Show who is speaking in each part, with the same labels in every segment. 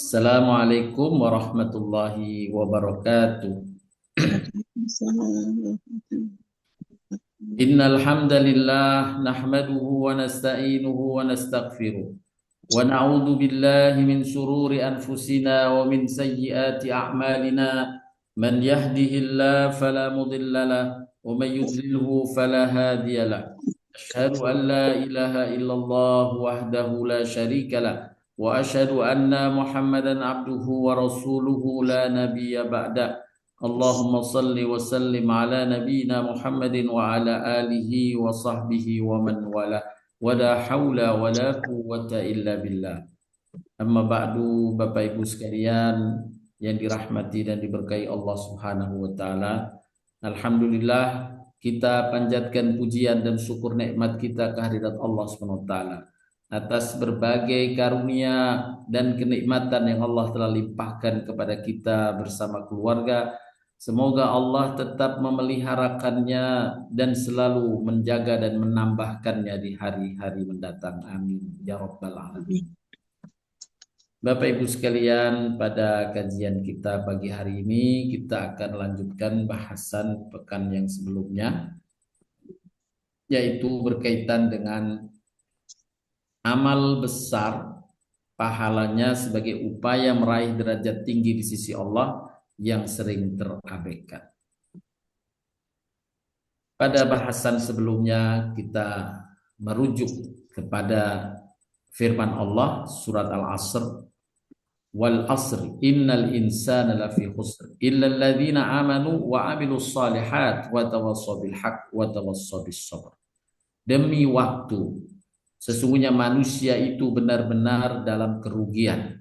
Speaker 1: Assalamualaikum warahmatullahi wabarakatuh. Innal hamdalillah nahmaduhu wa nasta'inuhu wa nastaghfiruh wa na'udzu billahi min shururi anfusina wa min sayyiati a'malina man yahdihillahu fala mudilla lahu wa man yudlilhu fala hadiya lahu. Asyhadu an la ilaha illallah wahdahu la syarika lah wa asyhadu anna Muhammadan abduhu wa rasuluhu la nabiyya ba'da. Allahumma salli wa sallim ala nabiyyina Muhammadin wa ala alihi wa sahbihi wa man wala wa la haula wa la quwwata illa billah. Amma ba'du, Bapak Ibu sekalian yang dirahmati dan diberkahi Allah Subhanahu wa taala. Alhamdulillah, kita panjatkan pujian dan syukur nikmat kita kehadirat Allah Subhanahu wa taala atas berbagai karunia dan kenikmatan yang Allah telah limpahkan kepada kita bersama keluarga. Semoga Allah tetap memeliharakannya dan selalu menjaga dan menambahkannya di hari-hari mendatang. Amin ya rabbal alamin. Bapak Ibu sekalian, pada kajian kita pagi hari ini kita akan lanjutkan bahasan pekan yang sebelumnya, yaitu berkaitan dengan amal besar, pahalanya sebagai upaya meraih derajat tinggi di sisi Allah yang sering terabaikan. Pada bahasan sebelumnya kita merujuk kepada firman Allah surat Al-Asr, wal asri innal insana lafi khusr illa alladzina amanu wa amilus solihat wa tawassaw bil haqq wa tawassaw bis sabr. Demi waktu, sesungguhnya manusia itu benar-benar dalam kerugian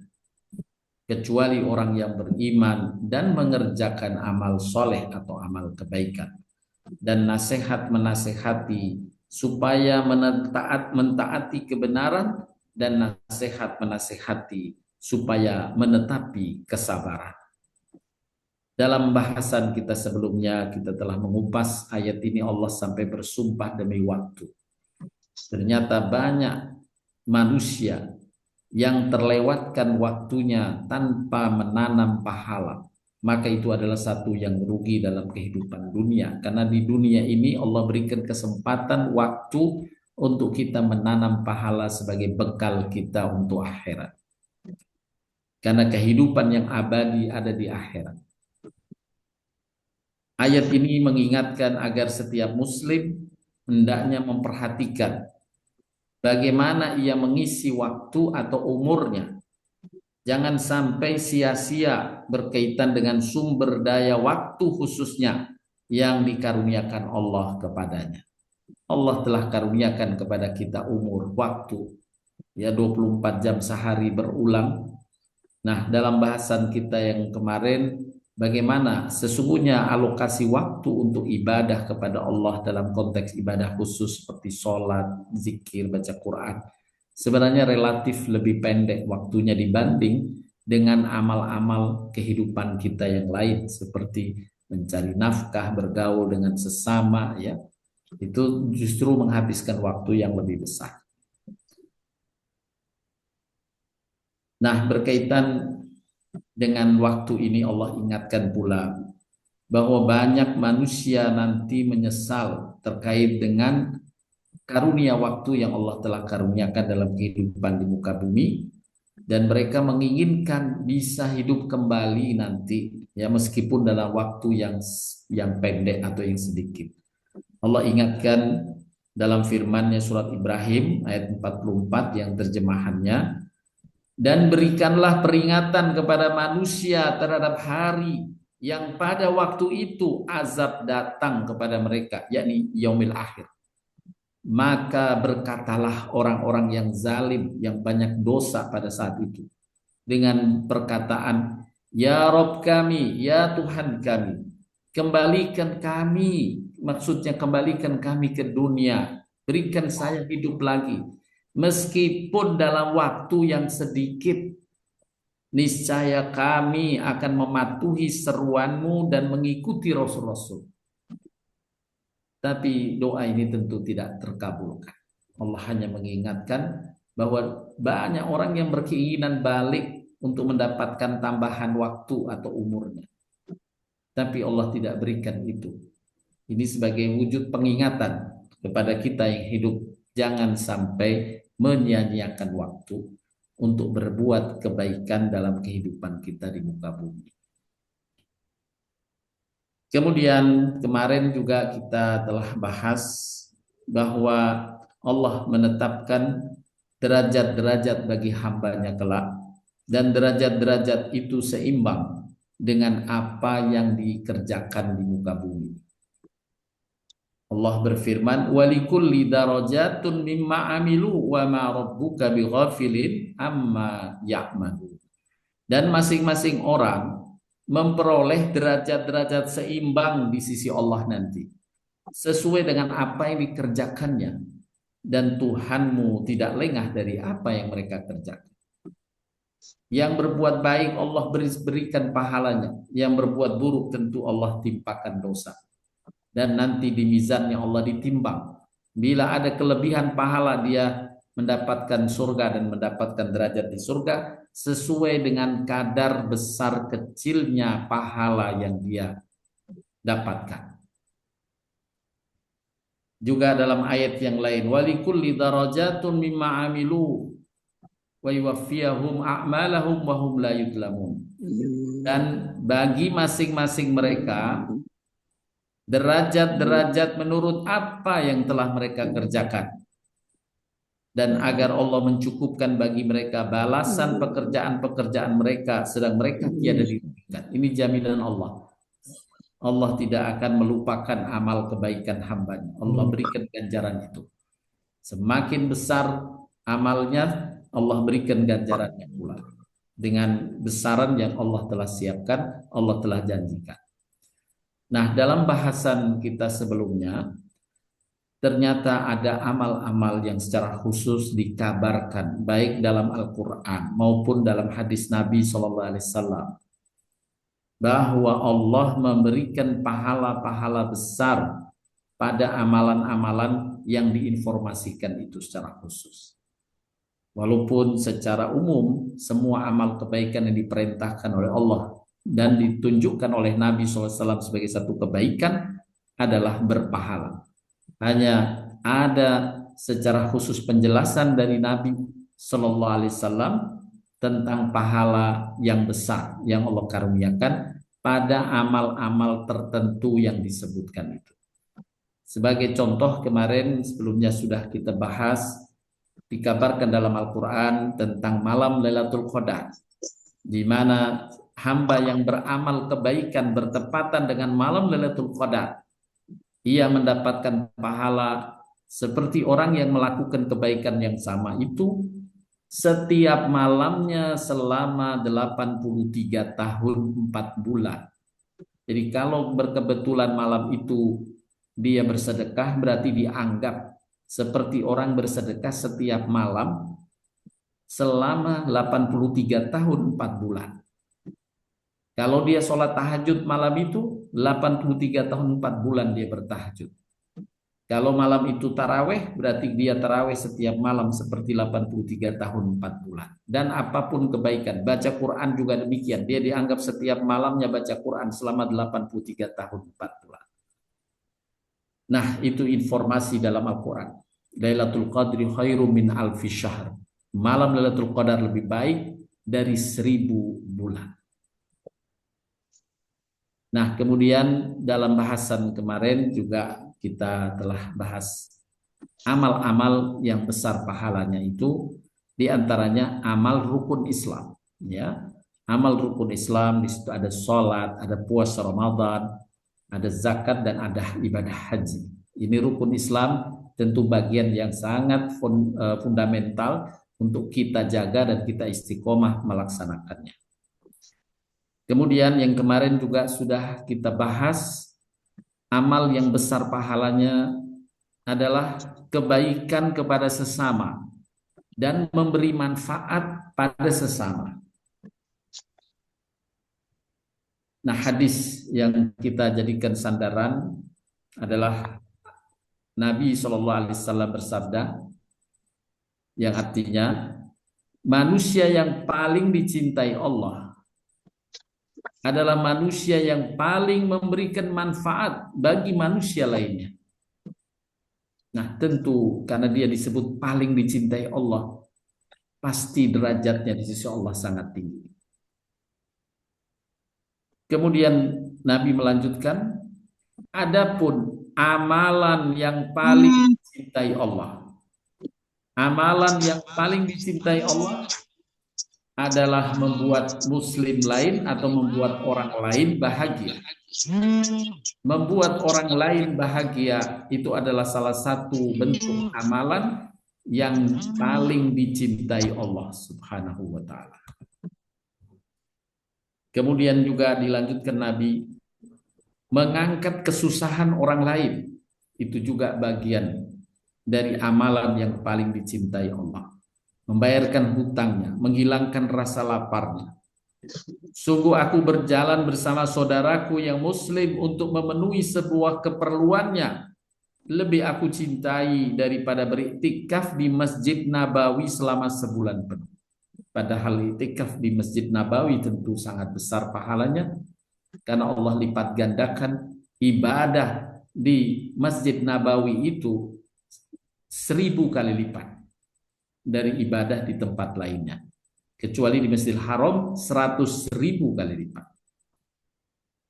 Speaker 1: kecuali orang yang beriman dan mengerjakan amal soleh atau amal kebaikan, dan nasihat menasehati supaya mentaati kebenaran, dan nasihat menasehati supaya menetapi kesabaran. Dalam bahasan kita sebelumnya kita telah mengupas ayat ini. Allah sampai bersumpah demi waktu. Ternyata banyak manusia yang terlewatkan waktunya tanpa menanam pahala. Maka itu adalah satu yang rugi dalam kehidupan dunia. Karena di dunia ini Allah berikan kesempatan waktu untuk kita menanam pahala sebagai bekal kita untuk akhirat. Karena kehidupan yang abadi ada di akhirat. Ayat ini mengingatkan agar setiap muslim hendaknya memperhatikan bagaimana ia mengisi waktu atau umurnya. Jangan sampai sia-sia berkaitan dengan sumber daya waktu khususnya yang dikaruniakan Allah kepadanya. Allah telah karuniakan kepada kita umur, waktu, ya 24 jam sehari berulang. Nah, dalam bahasan kita yang kemarin, bagaimana sesungguhnya alokasi waktu untuk ibadah kepada Allah dalam konteks ibadah khusus seperti sholat, zikir, baca Quran, sebenarnya relatif lebih pendek waktunya dibanding dengan amal-amal kehidupan kita yang lain seperti mencari nafkah, bergaul dengan sesama, ya. Itu justru menghabiskan waktu yang lebih besar. Nah, berkaitan dengan waktu ini Allah ingatkan pula bahwa banyak manusia nanti menyesal terkait dengan karunia waktu yang Allah telah karuniakan dalam kehidupan di muka bumi, dan mereka menginginkan bisa hidup kembali nanti, ya, meskipun dalam waktu yang pendek atau yang sedikit. Allah ingatkan dalam firman-Nya surat Ibrahim ayat 44 yang terjemahannya, dan berikanlah peringatan kepada manusia terhadap hari yang pada waktu itu azab datang kepada mereka, yakni yaumil akhir. Maka berkatalah orang-orang yang zalim, yang banyak dosa pada saat itu, dengan perkataan, ya Rob kami, ya Tuhan kami, kembalikan kami, maksudnya kembalikan kami ke dunia, berikan saya hidup lagi. Meskipun dalam waktu yang sedikit, niscaya kami akan mematuhi seruanmu dan mengikuti Rasul-Rasul. Tapi doa ini tentu tidak terkabulkan. Allah hanya mengingatkan bahwa banyak orang yang berkeinginan balik untuk mendapatkan tambahan waktu atau umurnya. Tapi Allah tidak berikan itu. Ini sebagai wujud pengingatan kepada kita yang hidup. Jangan sampai menyia-nyiakan waktu untuk berbuat kebaikan dalam kehidupan kita di muka bumi. Kemudian kemarin juga kita telah bahas bahwa Allah menetapkan derajat-derajat bagi hambanya kelak, dan derajat-derajat itu seimbang dengan apa yang dikerjakan di muka bumi. Allah berfirman, "Walikulli darajatun mimma amilu wa ma rabbuka bighafilin amma ya'malu." Dan masing-masing orang memperoleh derajat-derajat seimbang di sisi Allah nanti, sesuai dengan apa yang dikerjakannya. Dan Tuhanmu tidak lengah dari apa yang mereka kerjakan. Yang berbuat baik Allah berikan pahalanya, yang berbuat buruk tentu Allah timpakan dosa. Dan nanti di mizannya Allah ditimbang. Bila ada kelebihan pahala, dia mendapatkan surga dan mendapatkan derajat di surga sesuai dengan kadar besar kecilnya pahala yang dia dapatkan. Juga dalam ayat yang lain, walikulli darajatun mimma amilu wa yuwaffiyahum a'malahum wa hum la yudlamun. Dan bagi masing-masing mereka derajat-derajat menurut apa yang telah mereka kerjakan, dan agar Allah mencukupkan bagi mereka balasan pekerjaan-pekerjaan mereka sedang mereka tiada dirugikan. Ini jaminan Allah. Allah tidak akan melupakan amal kebaikan hambanya. Allah berikan ganjaran itu. Semakin besar amalnya, Allah berikan ganjarannya pula. Dengan besaran yang Allah telah siapkan, Allah telah janjikan. Nah, dalam bahasan kita sebelumnya, ternyata ada amal-amal yang secara khusus dikabarkan baik dalam Al-Quran maupun dalam hadis Nabi SAW, bahwa Allah memberikan pahala-pahala besar pada amalan-amalan yang diinformasikan itu secara khusus. Walaupun secara umum semua amal kebaikan yang diperintahkan oleh Allah dan ditunjukkan oleh Nabi SAW sebagai satu kebaikan adalah berpahala. Hanya ada secara khusus penjelasan dari Nabi SAW tentang pahala yang besar yang Allah karuniakan pada amal-amal tertentu yang disebutkan itu. Sebagai contoh, kemarin sebelumnya sudah kita bahas, dikabarkan dalam Al-Quran tentang malam Lailatul Qadar, di mana hamba yang beramal kebaikan bertepatan dengan malam Lailatul Qadar, ia mendapatkan pahala seperti orang yang melakukan kebaikan yang sama itu setiap malamnya selama 83 tahun 4 bulan. Jadi kalau berkebetulan malam itu dia bersedekah, berarti dianggap seperti orang bersedekah setiap malam selama 83 tahun 4 bulan. Kalau dia sholat tahajud malam itu 83 tahun 4 bulan dia bertahajud. Kalau malam itu taraweh, berarti dia taraweh setiap malam seperti 83 tahun 4 bulan. Dan apapun kebaikan, baca Quran juga demikian. Dia dianggap setiap malamnya baca Quran selama 83 tahun 4 bulan. Nah, itu informasi dalam Al-Quran. Lailatul Qadri khairum min alfi syahr. Malam Lailatul Qadar lebih baik dari 1000 bulan. Nah, kemudian dalam bahasan kemarin juga kita telah bahas amal-amal yang besar pahalanya itu, diantaranya amal rukun Islam. Ya, amal rukun Islam di situ ada sholat, ada puasa Ramadan, ada zakat, dan ada ibadah haji. Ini rukun Islam, tentu bagian yang sangat fundamental untuk kita jaga dan kita istiqomah melaksanakannya. Kemudian yang kemarin juga sudah kita bahas, amal yang besar pahalanya adalah kebaikan kepada sesama dan memberi manfaat pada sesama. Nah, hadis yang kita jadikan sandaran adalah Nabi SAW bersabda, yang artinya manusia yang paling dicintai Allah adalah manusia yang paling memberikan manfaat bagi manusia lainnya. Nah, tentu karena dia disebut paling dicintai Allah, pasti derajatnya di sisi Allah sangat tinggi. Kemudian Nabi melanjutkan, adapun amalan yang paling dicintai Allah, amalan yang paling dicintai Allah adalah membuat muslim lain atau membuat orang lain bahagia. Membuat orang lain bahagia itu adalah salah satu bentuk amalan yang paling dicintai Allah Subhanahu wa taala. Kemudian juga dilanjutkan Nabi, mengangkat kesusahan orang lain itu juga bagian dari amalan yang paling dicintai Allah. Membayarkan hutangnya, menghilangkan rasa laparnya. Sungguh aku berjalan bersama saudaraku yang muslim untuk memenuhi sebuah keperluannya. Lebih aku cintai daripada beriktikaf di Masjid Nabawi selama sebulan penuh. Padahal iktikaf di Masjid Nabawi tentu sangat besar pahalanya, karena Allah lipat gandakan ibadah di Masjid Nabawi itu 1000 kali lipat dari ibadah di tempat lainnya. Kecuali di Masjidil Haram 100.000 kali lipat.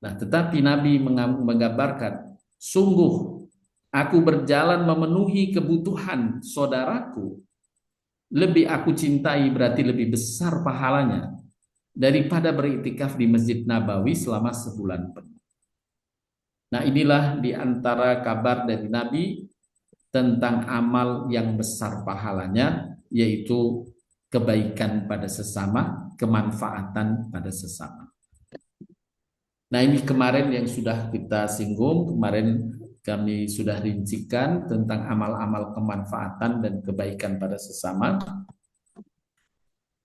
Speaker 1: Nah, tetapi Nabi menggambarkan, sungguh aku berjalan memenuhi kebutuhan saudaraku, lebih aku cintai, berarti lebih besar pahalanya daripada beriktikaf di Masjid Nabawi selama sebulan penuh. Nah, inilah di antara kabar dari Nabi tentang amal yang besar pahalanya, yaitu kebaikan pada sesama, kemanfaatan pada sesama. Nah, ini kemarin yang sudah kita singgung, kemarin kami sudah rincikan tentang amal-amal kemanfaatan dan kebaikan pada sesama.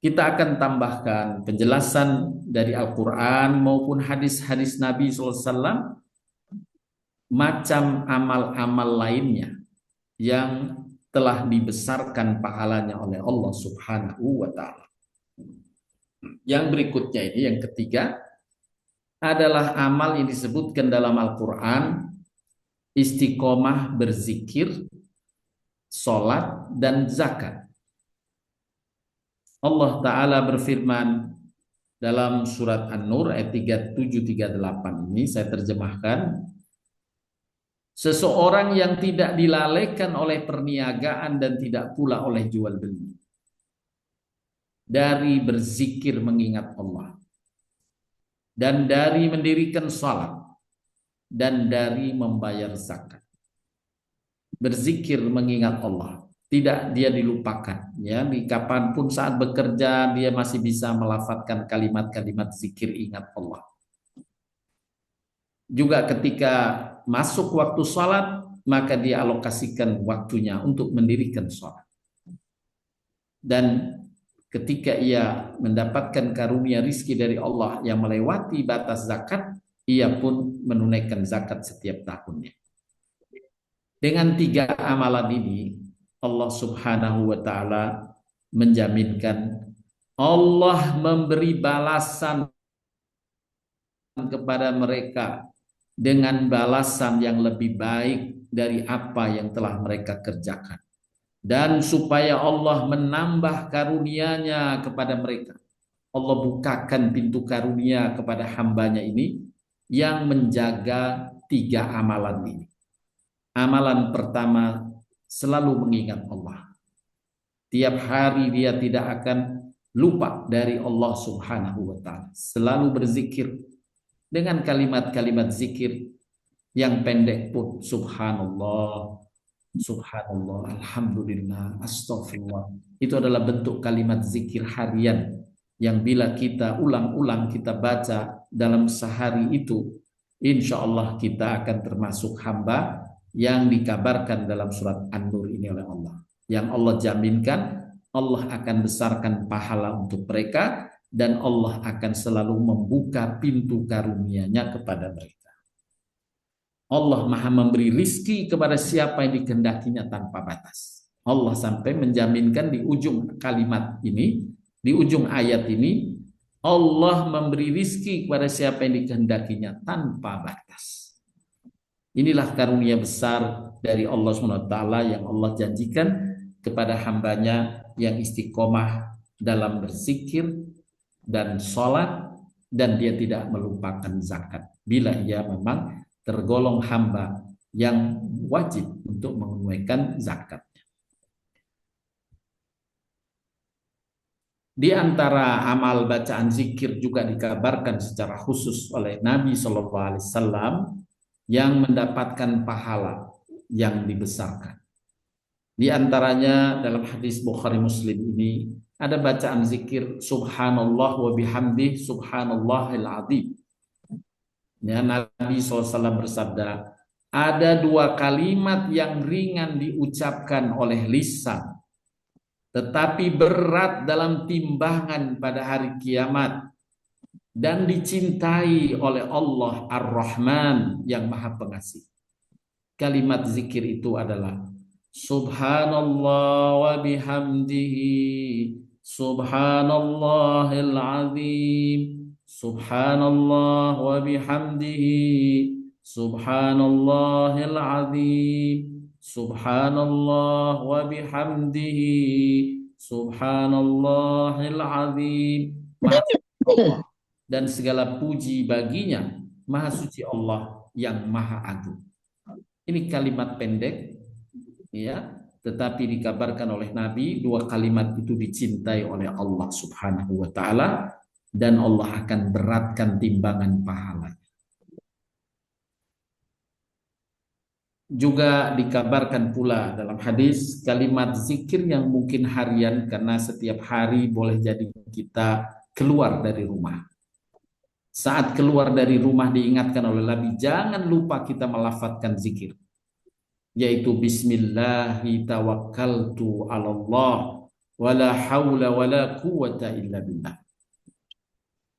Speaker 1: Kita akan tambahkan penjelasan dari Al-Quran maupun hadis-hadis Nabi SAW, macam amal-amal lainnya yang telah dibesarkan pahalanya oleh Allah Subhanahu wa taala. Yang berikutnya ini, yang ketiga, adalah amal yang disebutkan dalam Al-Quran, istiqomah berzikir, sholat, dan zakat. Allah Ta'ala berfirman dalam surat An-Nur ayat 37-38 ini, saya terjemahkan, seseorang yang tidak dilalaikan oleh perniagaan dan tidak pula oleh jual beli, dari berzikir mengingat Allah, dan dari mendirikan salat, dan dari membayar zakat. Berzikir mengingat Allah, tidak dia dilupakan, ya, di kapanpun saat bekerja dia masih bisa melafadzkan kalimat-kalimat zikir ingat Allah. Juga ketika masuk waktu salat, maka dia alokasikan waktunya untuk mendirikan salat. Dan ketika ia mendapatkan karunia rizki dari Allah yang melewati batas zakat, ia pun menunaikan zakat setiap tahunnya. Dengan 3 amalan ini, Allah Subhanahu wa taala menjaminkan Allah memberi balasan kepada mereka dengan balasan yang lebih baik dari apa yang telah mereka kerjakan. Dan supaya Allah menambah karunia-Nya kepada mereka, Allah bukakan pintu karunia kepada hambanya ini yang menjaga 3 amalan ini. Amalan pertama, selalu mengingat Allah. Tiap hari dia tidak akan lupa dari Allah Subhanahu wa taala. Selalu berzikir dengan kalimat-kalimat zikir yang pendek pun, subhanallah, subhanallah, alhamdulillah, astagfirullah. Itu adalah bentuk kalimat zikir harian yang bila kita ulang-ulang kita baca dalam sehari itu, insya Allah kita akan termasuk hamba yang dikabarkan dalam surat An-Nur ini oleh Allah, yang Allah jaminkan Allah akan besarkan pahala untuk mereka, dan Allah akan selalu membuka pintu karunia-Nya kepada mereka. Allah Maha memberi rizki kepada siapa yang dikehendakinya tanpa batas. Allah sampai menjaminkan di ujung kalimat ini, di ujung ayat ini, Allah memberi rizki kepada siapa yang dikehendakinya tanpa batas. Inilah karunia besar dari Allah SWT yang Allah janjikan kepada hambanya yang istiqomah dalam berzikir dan sholat, dan dia tidak melupakan zakat bila ia memang tergolong hamba yang wajib untuk menunaikan zakat. Di antara amal bacaan zikir juga dikabarkan secara khusus oleh Nabi SAW yang mendapatkan pahala yang dibesarkan. Di antaranya dalam hadis Bukhari Muslim ini ada bacaan zikir Subhanallah wa bihamdih Subhanallahil azim. Ya, Nabi SAW bersabda, ada dua kalimat yang ringan diucapkan oleh lisan, tetapi berat dalam timbangan pada hari kiamat, dan dicintai oleh Allah Ar-Rahman yang Maha Pengasih. Kalimat zikir itu adalah Subhanallah wa bihamdihi Subhanallahil azim Subhanallah wa bihamdihi Subhanallahil azim Subhanallah wa bihamdihi Subhanallahil azim. Maha suci Allah dan segala puji baginya, Maha suci Allah yang Maha agung. Ini kalimat pendek, ya, tetapi dikabarkan oleh Nabi dua kalimat itu dicintai oleh Allah Subhanahu wa taala dan Allah akan beratkan timbangan pahala. Juga dikabarkan pula dalam hadis kalimat zikir yang mungkin harian, karena setiap hari boleh jadi kita keluar dari rumah. Saat keluar dari rumah diingatkan oleh Nabi, jangan lupa kita melafadzkan zikir, yaitu Bismillahi tawakkaltu 'alallah wala haula wala quwata illa billah.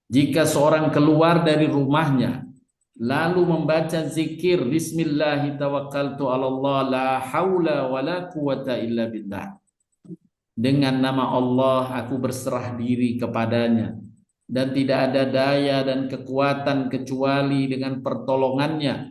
Speaker 1: Jika seorang keluar dari rumahnya lalu membaca zikir Bismillahi tawakkaltu 'alallah la haula wala quwata illa billah, dengan nama Allah aku berserah diri kepadanya dan tidak ada daya dan kekuatan kecuali dengan pertolongannya,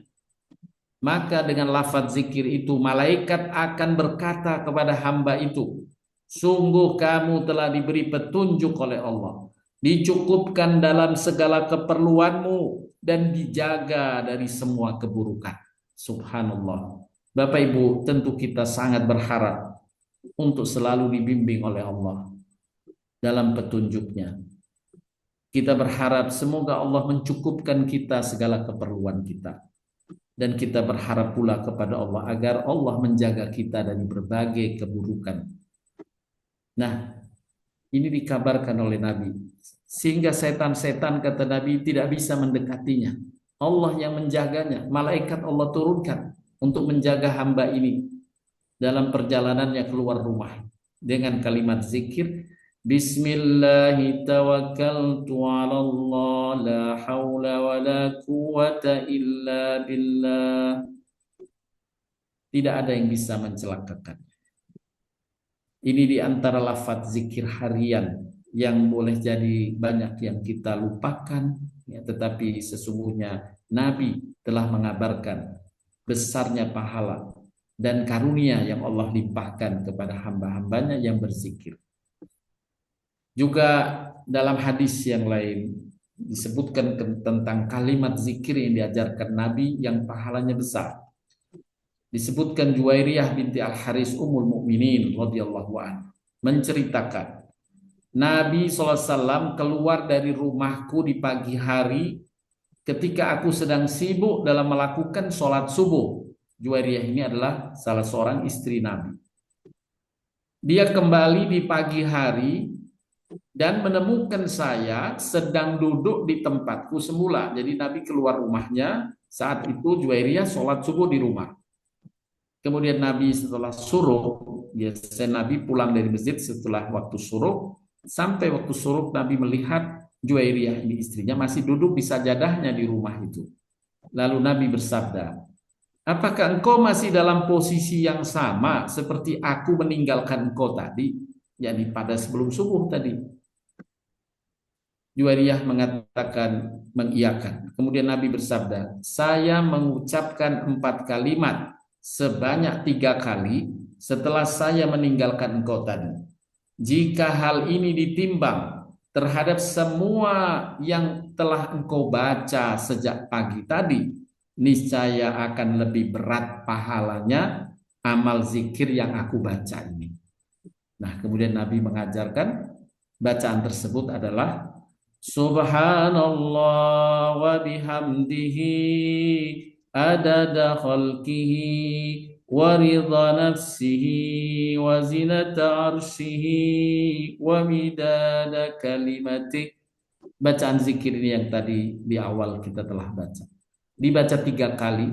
Speaker 1: maka dengan lafaz zikir itu malaikat akan berkata kepada hamba itu, sungguh kamu telah diberi petunjuk oleh Allah, dicukupkan dalam segala keperluanmu dan dijaga dari semua keburukan. Subhanallah. Bapak Ibu, tentu kita sangat berharap untuk selalu dibimbing oleh Allah dalam petunjuknya. Kita berharap semoga Allah mencukupkan kita segala keperluan kita. Dan kita berharap pula kepada Allah agar Allah menjaga kita dari berbagai keburukan. Nah, ini dikabarkan oleh Nabi. Sehingga setan-setan, kata Nabi, tidak bisa mendekatinya. Allah yang menjaganya. Malaikat Allah turunkan untuk menjaga hamba ini dalam perjalanannya keluar rumah. Dengan kalimat zikir, Bismillahi tawakkaltu 'alallah la haula wa la quwata illa billah. Tidak ada yang bisa mencelakakan. Ini di antara lafaz zikir harian yang boleh jadi banyak yang kita lupakan, ya, tetapi sesungguhnya Nabi telah mengabarkan besarnya pahala dan karunia yang Allah limpahkan kepada hamba-hambanya yang berzikir. Juga dalam hadis yang lain disebutkan tentang kalimat zikir yang diajarkan Nabi yang pahalanya besar. Disebutkan Juwairiyah binti Al-Haris Ummul Mukminin radhiyallahu anha menceritakan, Nabi SAW keluar dari rumahku di pagi hari ketika aku sedang sibuk dalam melakukan sholat subuh. Juwairiyah ini adalah salah seorang istri Nabi. Dia kembali di pagi hari dan menemukan saya sedang duduk di tempatku semula. Jadi Nabi keluar rumahnya, saat itu Juwairiyah sholat subuh di rumah. Kemudian Nabi setelah suruh, biasanya Nabi pulang dari masjid setelah waktu suruh, sampai waktu suruh Nabi melihat Juwairiyah ini istrinya masih duduk di sajadahnya di rumah itu. Lalu Nabi bersabda, Apakah engkau masih dalam posisi yang sama seperti aku meninggalkan engkau tadi, yakni pada sebelum subuh tadi? Juwairiyah mengatakan, mengiyakan. Kemudian Nabi bersabda, saya mengucapkan 4 kalimat sebanyak 3 kali setelah saya meninggalkan engkau tadi. Jika hal ini ditimbang terhadap semua yang telah engkau baca sejak pagi tadi, niscaya akan lebih berat pahalanya amal zikir yang aku baca ini. Nah, kemudian Nabi mengajarkan bacaan tersebut adalah Subhanallah wa bihamdihi adada khalqihi wa ridha nafsihi wa zinata arshihi wa midada kalimatih. Bacaan zikir ini yang tadi di awal kita telah baca. Dibaca 3 kali,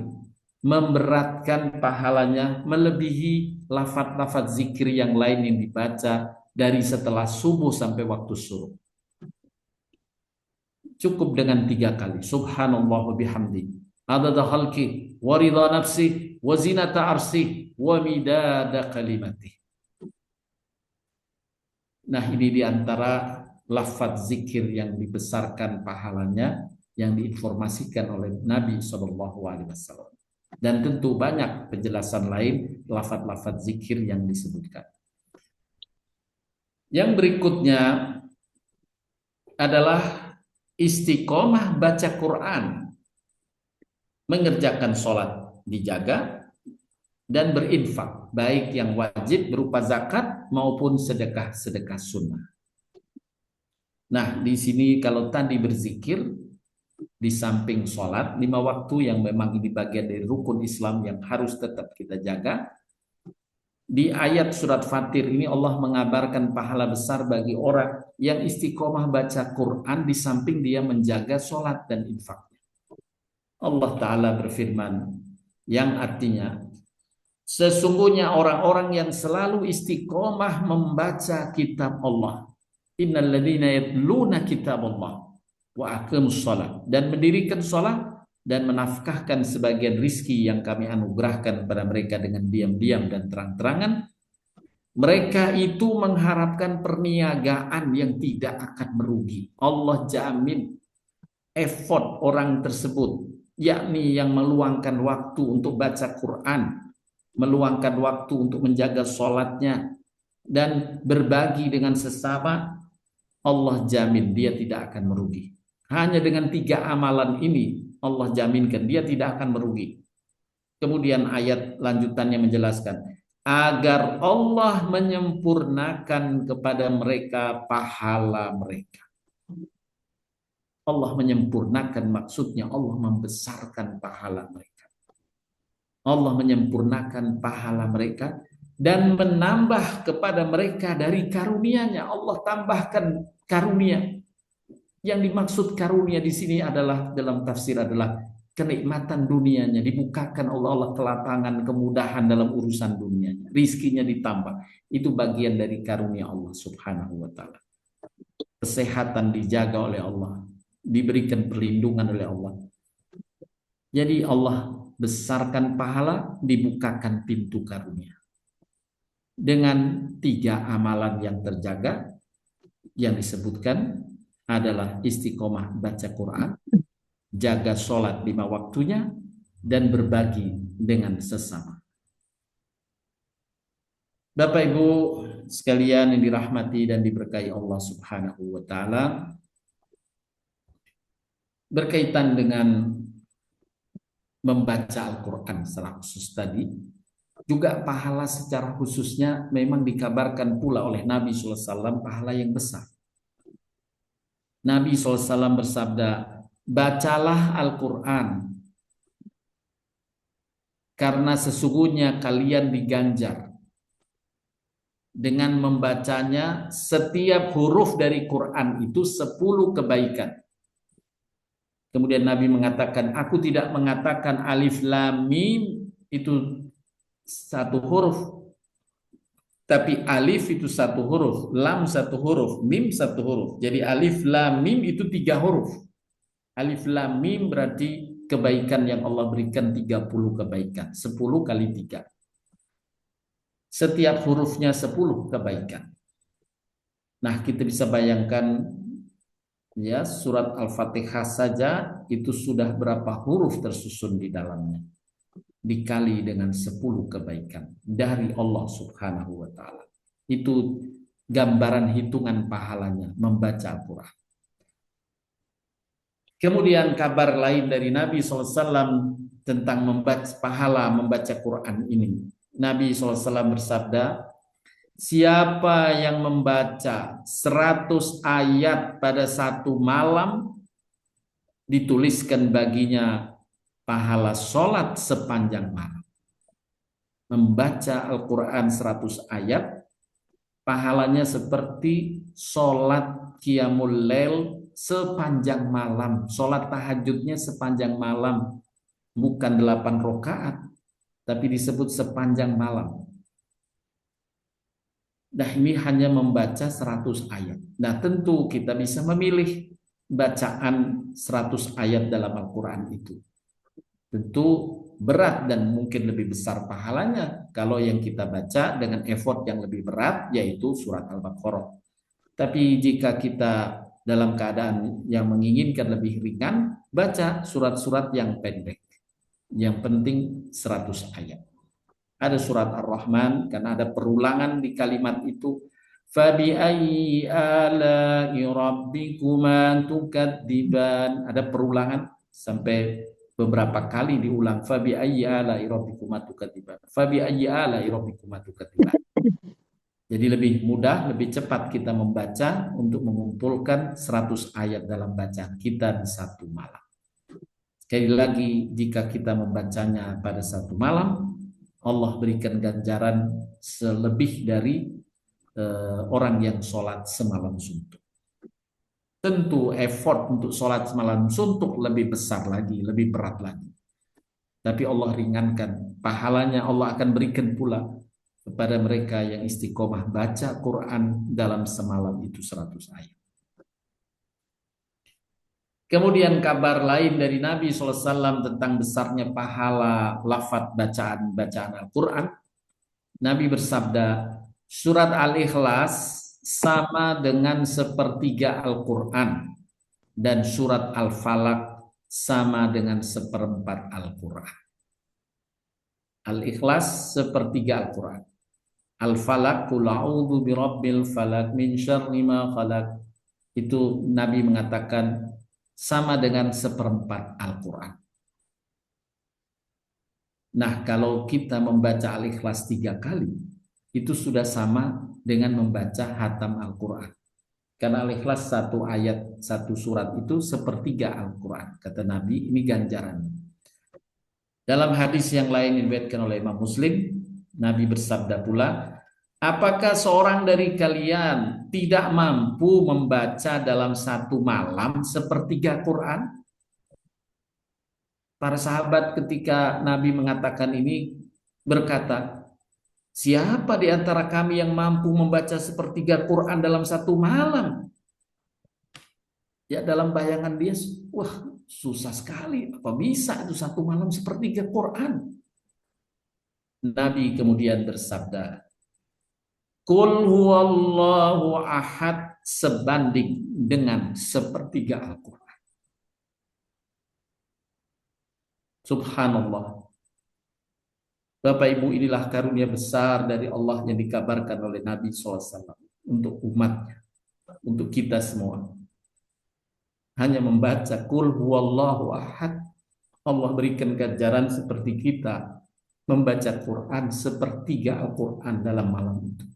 Speaker 1: memberatkan pahalanya melebihi lafaz-lafaz zikir yang lain yang dibaca dari setelah subuh sampai waktu suruh. Cukup dengan 3 kali. Subhanallah bihamdi. Adada khalqi wa ridha nafsi wa zinata arsi wa midada kalimati. Nah, ini diantara lafaz zikir yang dibesarkan pahalanya yang diinformasikan oleh Nabi SAW. Dan tentu banyak penjelasan lain lafaz-lafaz zikir yang disebutkan. Yang berikutnya adalah istiqomah baca Quran, mengerjakan sholat dijaga, dan berinfak, baik yang wajib berupa zakat maupun sedekah-sedekah sunnah. Nah, di sini kalau tadi berzikir, di samping sholat 5 waktu yang memang ini bagian dari rukun Islam yang harus tetap kita jaga, di ayat surat Fatir ini Allah mengabarkan pahala besar bagi orang yang istiqomah baca Quran di samping dia menjaga sholat dan infaknya. Allah Ta'ala berfirman yang artinya, sesungguhnya orang-orang yang selalu istiqomah membaca kitab Allah, innal ladzina yatluna kitab Allah wa aqamus shalah, dan mendirikan sholat dan menafkahkan sebagian rizki yang kami anugerahkan kepada mereka dengan diam-diam dan terang-terangan, mereka itu mengharapkan perniagaan yang tidak akan merugi. Allah jamin effort orang tersebut, yakni yang meluangkan waktu untuk baca Quran, meluangkan waktu untuk menjaga sholatnya, dan berbagi dengan sesama, Allah jamin dia tidak akan merugi. Hanya dengan 3 amalan ini Allah jaminkan dia tidak akan merugi. Kemudian ayat lanjutannya menjelaskan, agar Allah menyempurnakan kepada mereka pahala mereka. Allah menyempurnakan maksudnya Allah membesarkan pahala mereka. Allah menyempurnakan pahala mereka dan menambah kepada mereka dari karunia-Nya. Allah tambahkan karunia. Yang dimaksud karunia di sini adalah dalam tafsir adalah kenikmatan dunianya, dibukakan Allah kelapangan, kemudahan dalam urusan dunianya, rizkinya ditambah. Itu bagian dari karunia Allah Subhanahu wa Ta'ala. Kesehatan dijaga oleh Allah, diberikan perlindungan oleh Allah. Jadi Allah besarkan pahala, dibukakan pintu karunia. Dengan 3 amalan yang terjaga yang disebutkan adalah istiqomah baca Quran, jaga sholat 5 waktunya, dan berbagi dengan sesama. Bapak Ibu sekalian yang dirahmati dan diberkahi Allah Subhanahu wa Ta'ala, berkaitan dengan membaca Al-Quran secara khusus tadi, juga pahala secara khususnya memang dikabarkan pula oleh Nabi SAW pahala yang besar. Nabi SAW bersabda, bacalah Al-Quran, karena sesungguhnya kalian diganjar dengan membacanya setiap huruf dari Quran itu 10 kebaikan. Kemudian Nabi mengatakan, aku tidak mengatakan alif lam mim itu 1 huruf, tapi alif itu 1 huruf, lam 1 huruf, mim 1 huruf. Jadi alif lam mim itu 3 huruf. Alif lam mim berarti kebaikan yang Allah berikan 30 kebaikan. 10 kali 3. Setiap hurufnya 10 kebaikan. Nah, kita bisa bayangkan ya, surat Al-Fatihah saja itu sudah berapa huruf tersusun di dalamnya. Dikali dengan 10 kebaikan dari Allah Subhanahu wa taala. Itu gambaran hitungan pahalanya membaca Al-Qur'an. Kemudian kabar lain dari Nabi SAW tentang pahala membaca Quran ini. Nabi SAW bersabda, siapa yang membaca 100 ayat pada satu malam, dituliskan baginya pahala sholat sepanjang malam. Membaca Al-Quran 100 ayat, pahalanya seperti sholat qiyamul lail sepanjang malam. Sholat tahajudnya sepanjang malam. Bukan 8 rakaat, tapi disebut sepanjang malam. Nah, ini hanya membaca 100 ayat. Nah, tentu kita bisa memilih bacaan 100 ayat dalam Al-Quran itu. Tentu berat dan mungkin lebih besar pahalanya kalau yang kita baca dengan effort yang lebih berat, yaitu surat Al-Baqarah. Tapi jika kita dalam keadaan yang menginginkan lebih ringan, baca surat-surat yang pendek. Yang penting 100 ayat. Ada surat Ar-Rahman, karena ada perulangan di kalimat itu. Fabi ayyi ala'i rabbikuma tukadziban. Ada perulangan sampai beberapa kali diulang. Fabi ayyi ala'i rabbikuma tukadziban. Fabi ayyi ala'i rabbikuma tukadziban. Jadi lebih mudah, lebih cepat kita membaca untuk mengumpulkan 100 ayat dalam bacaan kita di satu malam. Sekali lagi, jika kita membacanya pada satu malam, Allah berikan ganjaran selebih dari orang yang sholat semalam suntuk. Tentu effort untuk sholat semalam suntuk lebih besar lagi, lebih berat lagi. Tapi Allah ringankan, pahalanya Allah akan berikan pula kepada mereka yang istiqomah baca Quran dalam semalam itu 100 ayat. Kemudian kabar lain dari Nabi SAW tentang besarnya pahala lafaz bacaan Al-Quran. Nabi bersabda, surat Al-Ikhlas sama dengan sepertiga Al-Quran, dan surat Al-Falaq sama dengan seperempat Al-Quran. Al-Ikhlas sepertiga Al-Quran. Al-Falaq, qul a'udzu birabbil falaq min syarri ma khalaq. Itu Nabi mengatakan sama dengan seperempat Al-Quran. Nah, kalau kita membaca Al-Ikhlas 3 kali, itu sudah sama dengan membaca hatam Al-Quran. Karena Al-Ikhlas 1 ayat, 1 surat itu sepertiga Al-Quran. Kata Nabi, ini ganjarannya. Dalam hadis yang lain diriwayatkan oleh Imam Muslim, Nabi bersabda pula, apakah seorang dari kalian tidak mampu membaca dalam satu malam sepertiga Quran? Para sahabat ketika Nabi mengatakan ini berkata, siapa di antara kami yang mampu membaca sepertiga Quran dalam satu malam? Ya, dalam bayangan dia, wah susah sekali. Apa bisa itu satu malam sepertiga Quran? Nabi kemudian bersabda, Qul huwallahu ahad sebanding dengan sepertiga Al-Quran. Subhanallah. Bapak Ibu, inilah karunia besar dari Allah yang dikabarkan oleh Nabi SAW untuk umatnya, untuk kita semua. Hanya membaca Qul huwallahu ahad, Allah berikan ganjaran seperti kita membaca Quran sepertiga Al-Quran dalam malam itu.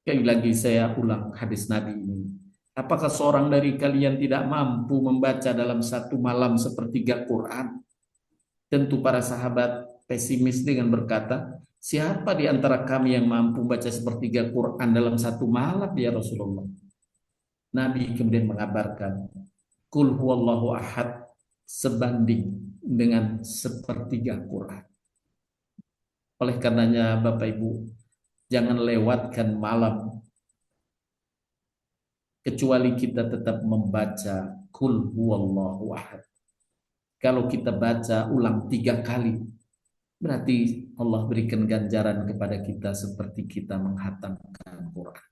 Speaker 1: Sekali lagi saya ulang hadis Nabi ini. Apakah seorang dari kalian tidak mampu membaca dalam satu malam sepertiga Quran? Tentu para sahabat pesimis dengan berkata, siapa di antara kami yang mampu baca sepertiga Quran dalam satu malam ya Rasulullah? Nabi kemudian mengabarkan, Qul huwallahu ahad sebanding dengan sepertiga Quran. Oleh karenanya Bapak Ibu, jangan lewatkan malam kecuali kita tetap membaca Qul huwallahu ahad. Kalau kita baca ulang 3 kali, berarti Allah berikan ganjaran kepada kita seperti kita menghatamkan Quran.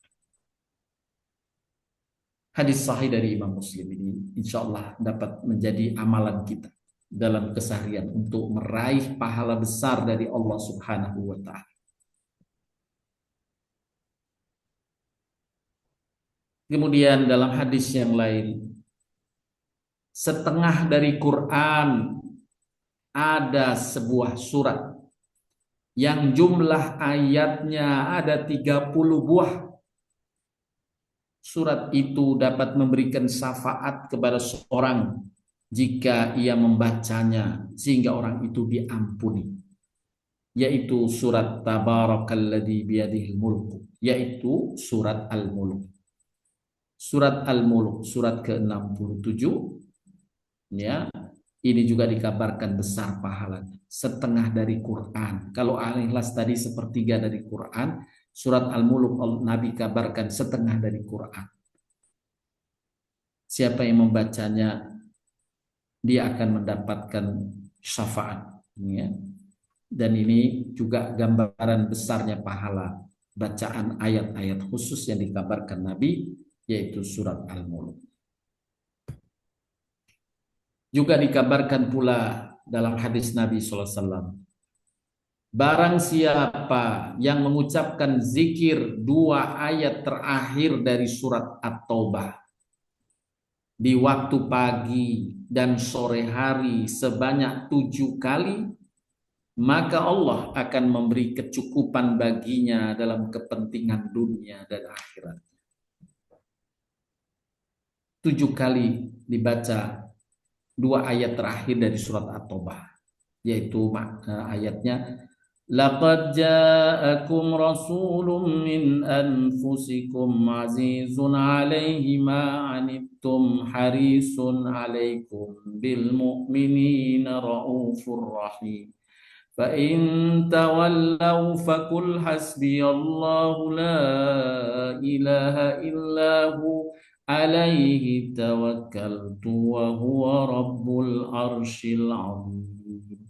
Speaker 1: Hadis sahih dari Imam Muslim ini insya Allah dapat menjadi amalan kita dalam keseharian untuk meraih pahala besar dari Allah Subhanahu wa Ta'ala. Kemudian dalam hadis yang lain, setengah dari Quran ada sebuah surat yang jumlah ayatnya ada 30 buah. Surat itu dapat memberikan syafaat kepada seorang jika ia membacanya sehingga orang itu diampuni, yaitu surat Tabarakalladzi biyadihil mulku, yaitu surat Al-Mulk. Surat Al-Mulk, surat ke-67, ya. Ini juga dikabarkan besar pahalanya, setengah dari Quran. Kalau Al-Ikhlas tadi sepertiga dari Quran, surat Al-Mulk Nabi kabarkan setengah dari Quran. Siapa yang membacanya, dia akan mendapatkan syafaat, ya. Dan ini juga gambaran besarnya pahala bacaan ayat-ayat khusus yang dikabarkan Nabi, yaitu surat Al-Mulk. Juga dikabarkan pula dalam hadis Nabi SAW, barang siapa yang mengucapkan zikir 2 ayat terakhir dari surat At-Taubah di waktu pagi dan sore hari sebanyak 7 kali, maka Allah akan memberi kecukupan baginya dalam kepentingan dunia dan akhirat. 7 kali dibaca 2 ayat terakhir dari surat At-Taubah, yaitu ayatnya, laqad ja'akum rasulun min anfusikum azizun 'alaihi ma 'anittum harisun 'alaikum bil mu'minina raufur rahim. Fa in tawallaw faqul hasbiyallahu la ilaha illahu alaihi tawakkaltu wa huwa rabbul arsyil azim.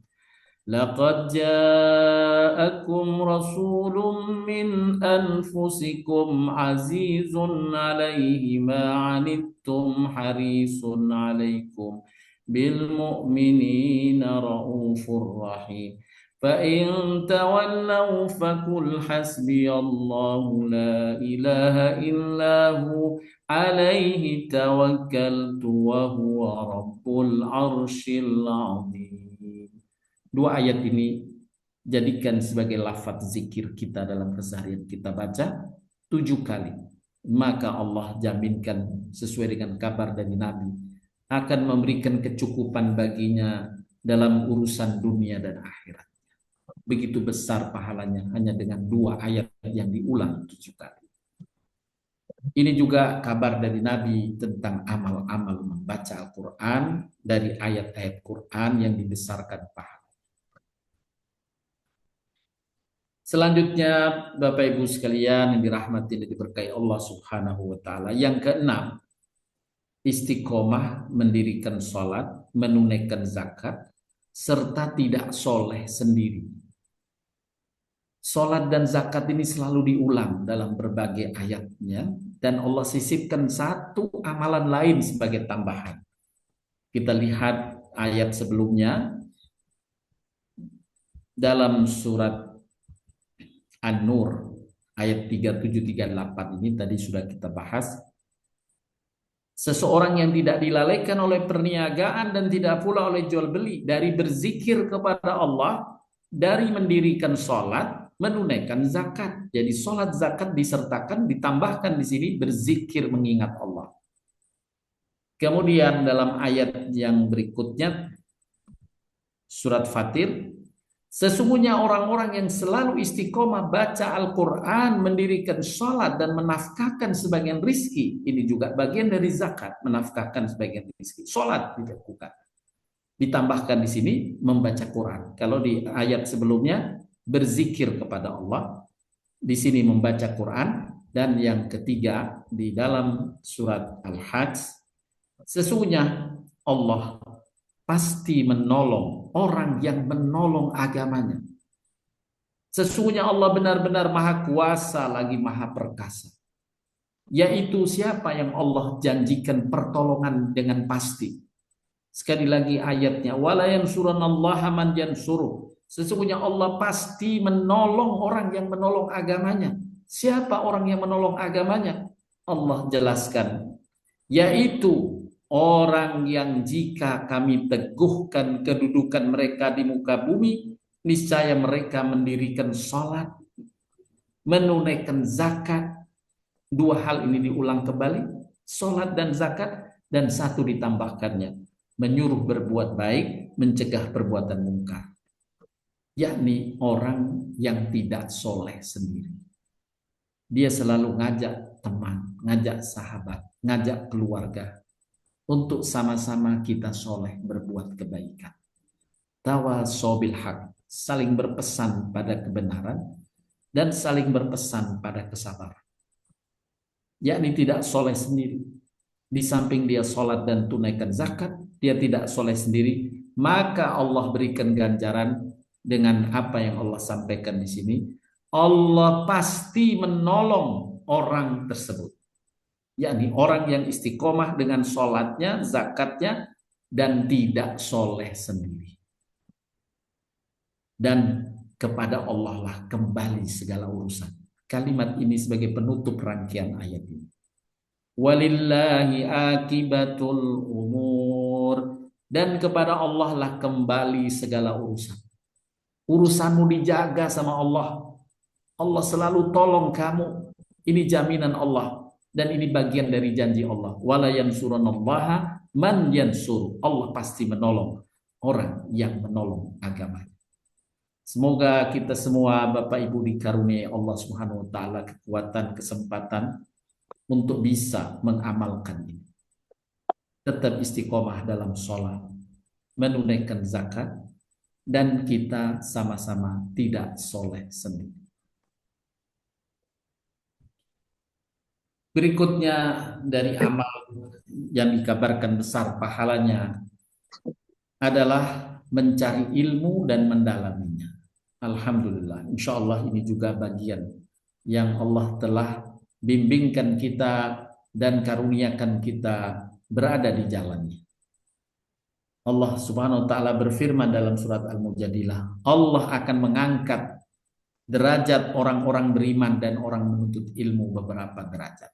Speaker 1: Laqad ja'akum rasulun min anfusikum azizun alaihi ma 'anittum harisun 'alaikum bil mu'minina raufur rahim. Fa in tawallaw faqul hasbiyallahu la ilaha illahu alaihi tawakkaltu wa huwa rabbul arsyil azim. 2 ayat ini jadikan sebagai lafaz zikir kita dalam keseharian kita baca 7 kali. Maka Allah jaminkan sesuai dengan kabar dari Nabi akan memberikan kecukupan baginya dalam urusan dunia dan akhirat. Begitu besar pahalanya hanya dengan 2 ayat yang diulang 7 kali. Ini juga kabar dari Nabi tentang amal-amal membaca Al-Quran dari ayat-ayat Quran yang dibesarkan pahala. Selanjutnya, Bapak Ibu sekalian yang dirahmati dan diberkahi Allah Subhanahu wa Ta'ala, yang keenam, istiqomah mendirikan sholat, menunaikan zakat, serta tidak soleh sendiri. Sholat dan zakat ini selalu diulang dalam berbagai ayatnya, dan Allah sisipkan satu amalan lain sebagai tambahan. Kita lihat ayat sebelumnya dalam surat An-Nur ayat 37-38 ini tadi sudah kita bahas. Seseorang yang tidak dilalaikan oleh perniagaan dan tidak pula oleh jual beli dari berzikir kepada Allah, dari mendirikan sholat, menunaikan zakat. Jadi sholat zakat disertakan, ditambahkan di sini berzikir mengingat Allah. Kemudian dalam ayat yang berikutnya surat Fatir, sesungguhnya orang-orang yang selalu istiqomah baca Al-Quran, mendirikan sholat dan menafkahkan sebagian rizki. Ini juga bagian dari zakat, menafkahkan sebagian rizki. Sholat dilakukan. Ditambahkan di sini membaca Quran. Kalau di ayat sebelumnya berzikir kepada Allah, di sini membaca Quran. Dan yang ketiga di dalam surat Al-Hajj, sesungguhnya Allah pasti menolong orang yang menolong agamanya. Sesungguhnya Allah benar-benar maha kuasa lagi maha perkasa. Yaitu siapa yang Allah janjikan pertolongan dengan pasti. Sekali lagi ayatnya, wala yansurannallaha man yansuruh. Sesungguhnya Allah pasti menolong orang yang menolong agamanya. Siapa orang yang menolong agamanya? Allah jelaskan, yaitu orang yang jika kami teguhkan kedudukan mereka di muka bumi, niscaya mereka mendirikan salat, menunaikan zakat. Dua hal ini diulang kembali, salat dan zakat, dan satu ditambahkannya, menyuruh berbuat baik, mencegah perbuatan mungkar. Yakni orang yang tidak soleh sendiri. Dia selalu ngajak teman, ngajak sahabat, ngajak keluarga untuk sama-sama kita soleh berbuat kebaikan. Tawasau bil haq, saling berpesan pada kebenaran dan saling berpesan pada kesabaran. Yakni tidak soleh sendiri. Di samping dia sholat dan tunaikan zakat, dia tidak soleh sendiri, maka Allah berikan ganjaran dengan apa yang Allah sampaikan di sini. Allah pasti menolong orang tersebut, yakni orang yang istiqomah dengan sholatnya, zakatnya, dan tidak soleh sendiri. Dan kepada Allah lah kembali segala urusan. Kalimat ini sebagai penutup rangkaian ayat ini. Walillahi akibatul umur, dan kepada Allah lah kembali segala urusan. Urusanmu dijaga sama Allah. Allah selalu tolong kamu. Ini jaminan Allah dan ini bagian dari janji Allah. Wala yansurannallaha man yansur. Allah pasti menolong orang yang menolong agama. Semoga kita semua Bapak Ibu dikaruniai Allah Subhanahu wa taala kekuatan, kesempatan untuk bisa mengamalkan ini. Tetap istiqomah dalam sholat, menunaikan zakat, dan kita sama-sama tidak soleh sendiri. Berikutnya dari amal yang dikabarkan besar pahalanya adalah mencari ilmu dan mendalaminya. Alhamdulillah, insya Allah ini juga bagian yang Allah telah bimbingkan kita dan karuniakan kita berada di jalannya. Allah Subhanahu wa taala berfirman dalam surat Al-Mujadilah, Allah akan mengangkat derajat orang-orang beriman dan orang menuntut ilmu beberapa derajat.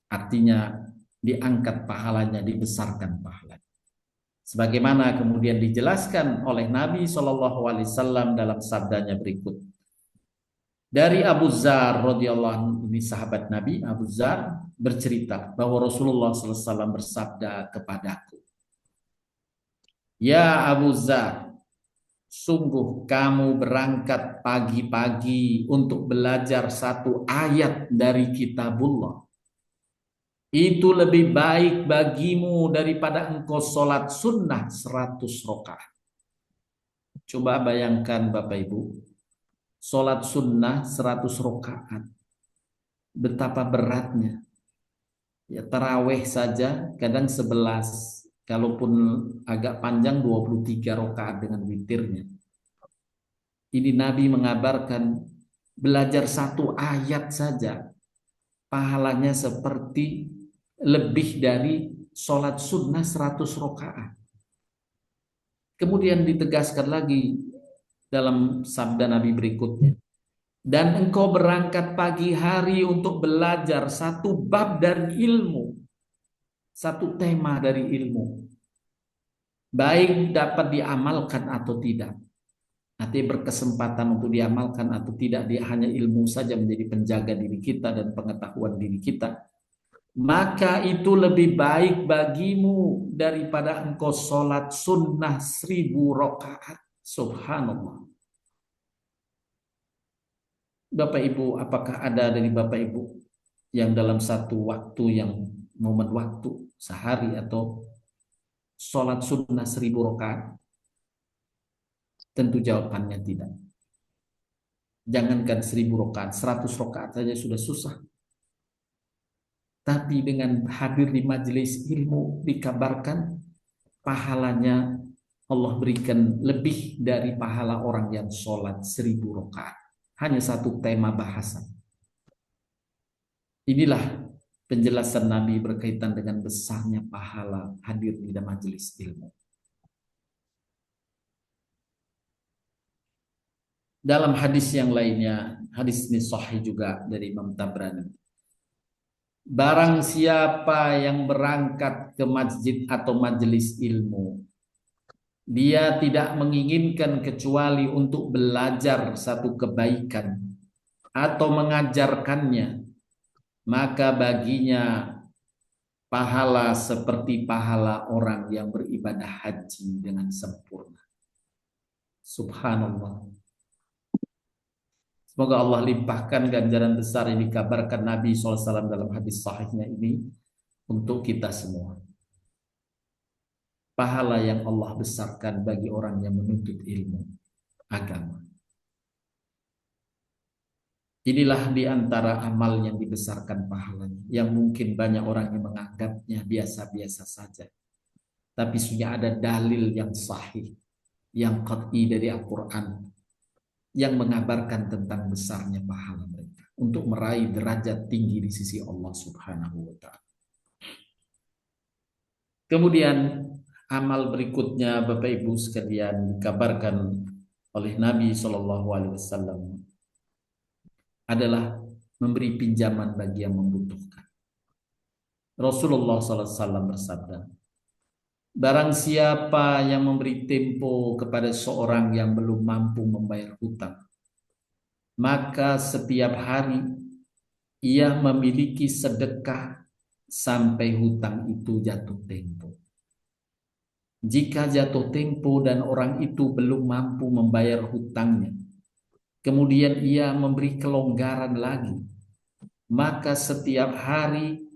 Speaker 1: Artinya diangkat pahalanya, dibesarkan pahalanya. Sebagaimana kemudian dijelaskan oleh Nabi SAW dalam sabdanya berikut. Dari Abu Dzar radhiyallahu anhu, ini sahabat Nabi, Abu Dzar bercerita bahwa Rasulullah SAW bersabda kepadaku, ya Abu Dzar, sungguh kamu berangkat pagi-pagi untuk belajar satu ayat dari kitabullah. Itu lebih baik bagimu daripada engkau sholat sunnah 100 rakaat. Coba bayangkan Bapak Ibu, sholat sunnah 100 rakaat. Betapa beratnya. Ya, taraweh saja kadang 11. Kalaupun agak panjang 23 rakaat dengan witirnya. Ini Nabi mengabarkan belajar satu ayat saja pahalanya seperti lebih dari sholat sunnah 100 rakaat. Kemudian ditegaskan lagi dalam sabda Nabi berikutnya. Dan engkau berangkat pagi hari untuk belajar satu bab dari ilmu. Satu tema dari ilmu. Baik dapat diamalkan atau tidak. Nanti berkesempatan untuk diamalkan atau tidak. Dia hanya ilmu saja menjadi penjaga diri kita dan pengetahuan diri kita. Maka itu lebih baik bagimu daripada engkau sholat sunnah 1000 rakaat. Subhanallah. Bapak Ibu, apakah ada dari Bapak Ibu yang dalam satu waktu, yang momen waktu sehari atau sholat sunnah 1000 rakaat? Tentu jawabannya tidak. Jangankan 1000 rakaat, 100 rakaat saja sudah susah. Tapi dengan hadir di majelis ilmu dikabarkan pahalanya Allah berikan lebih dari pahala orang yang sholat 1000 rakaat. Hanya satu tema bahasan. Inilah penjelasan Nabi berkaitan dengan besarnya pahala hadir di majelis ilmu. Dalam hadis yang lainnya, hadis ini sahih juga dari Imam Tabrani. Barang siapa yang berangkat ke masjid atau majelis ilmu, dia tidak menginginkan kecuali untuk belajar satu kebaikan atau mengajarkannya, maka baginya pahala seperti pahala orang yang beribadah haji dengan sempurna. Subhanallah. Semoga Allah limpahkan ganjaran besar yang dikabarkan Nabi SAW dalam hadis sahihnya ini untuk kita semua. Pahala yang Allah besarkan bagi orang yang menuntut ilmu agama. Inilah di antara amal yang dibesarkan pahalanya, yang mungkin banyak orang yang menganggapnya biasa-biasa saja. Tapi sudah ada dalil yang sahih, yang qat'i dari Al-Quran, yang mengabarkan tentang besarnya pahala mereka untuk meraih derajat tinggi di sisi Allah Subhanahu wa Ta'ala. Kemudian amal berikutnya, Bapak Ibu sekalian, dikabarkan oleh Nabi SAW adalah memberi pinjaman bagi yang membutuhkan. Rasulullah SAW bersabda, barang siapa yang memberi tempo kepada seorang yang belum mampu membayar hutang, maka setiap hari ia memiliki sedekah sampai hutang itu jatuh tempo. Jika jatuh tempo dan orang itu belum mampu membayar hutangnya, kemudian ia memberi kelonggaran lagi, maka setiap hari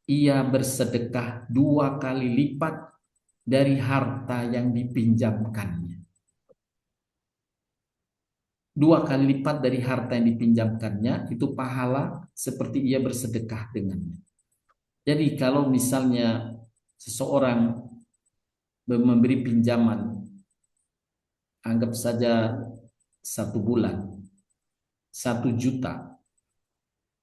Speaker 1: ia bersedekah 2 kali lipat dari harta yang dipinjamkannya. 2 kali lipat dari harta yang dipinjamkannya itu pahala seperti ia bersedekah dengannya. Jadi kalau misalnya seseorang memberi pinjaman, anggap saja 1 bulan, 1 juta,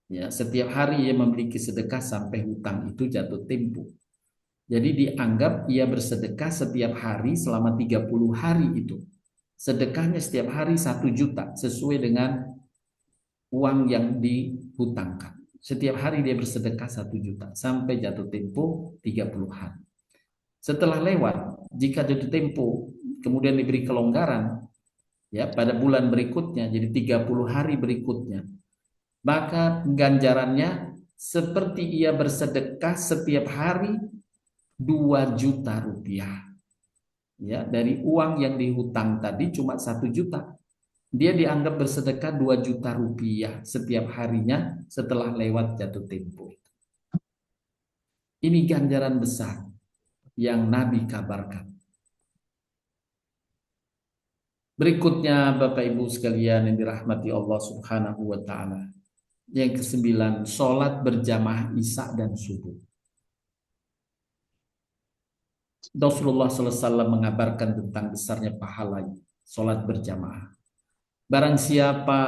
Speaker 1: ya, setiap hari ia memiliki sedekah sampai hutang itu jatuh tempo. Jadi dianggap ia bersedekah setiap hari selama 30 hari itu. Sedekahnya setiap hari 1 juta sesuai dengan uang yang dihutangkan. Setiap hari dia bersedekah 1 juta sampai jatuh tempo 30 hari. Setelah lewat, jika jatuh tempo kemudian diberi kelonggaran, ya, pada bulan berikutnya jadi 30 hari berikutnya, maka ganjarannya seperti ia bersedekah setiap hari 2 juta rupiah. Ya, dari uang yang dihutang tadi cuma 1 juta, dia dianggap bersedekah 2 juta rupiah setiap harinya setelah lewat jatuh tempo. Ini ganjaran besar yang Nabi kabarkan. Berikutnya Bapak Ibu sekalian yang dirahmati Allah Subhanahu wa Ta'ala, yang ke-9, sholat berjamaah Isya dan subuh. Rasulullah SAW mengabarkan tentang besarnya pahala sholat berjamaah. Barang siapa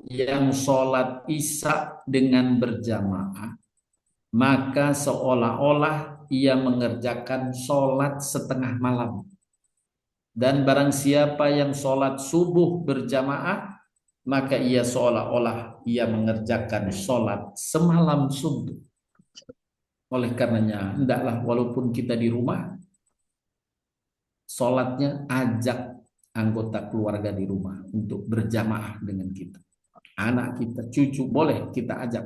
Speaker 1: yang sholat Isya dengan berjamaah, maka seolah-olah ia mengerjakan sholat setengah malam. Dan barang siapa yang sholat subuh berjamaah, maka ia seolah-olah ia mengerjakan sholat semalam subuh. Oleh karenanya, hendaklah walaupun kita di rumah, sholatnya ajak anggota keluarga di rumah untuk berjamaah dengan kita. Anak kita, cucu, boleh kita ajak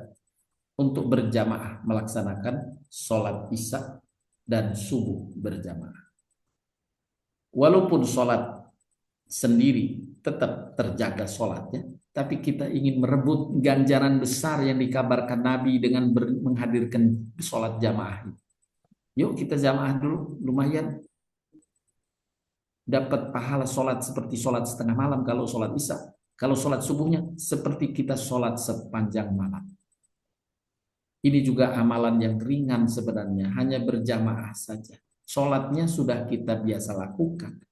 Speaker 1: untuk berjamaah melaksanakan sholat Isya dan subuh berjamaah. Walaupun sholat sendiri tetap terjaga sholatnya, tapi kita ingin merebut ganjaran besar yang dikabarkan Nabi dengan menghadirkan sholat jamaah. Yuk kita jamaah dulu, lumayan dapat pahala sholat seperti sholat setengah malam kalau sholat Isya. Kalau sholat subuhnya seperti kita sholat sepanjang malam. Ini juga amalan yang ringan sebenarnya, hanya berjamaah saja. Sholatnya sudah kita biasa lakukan.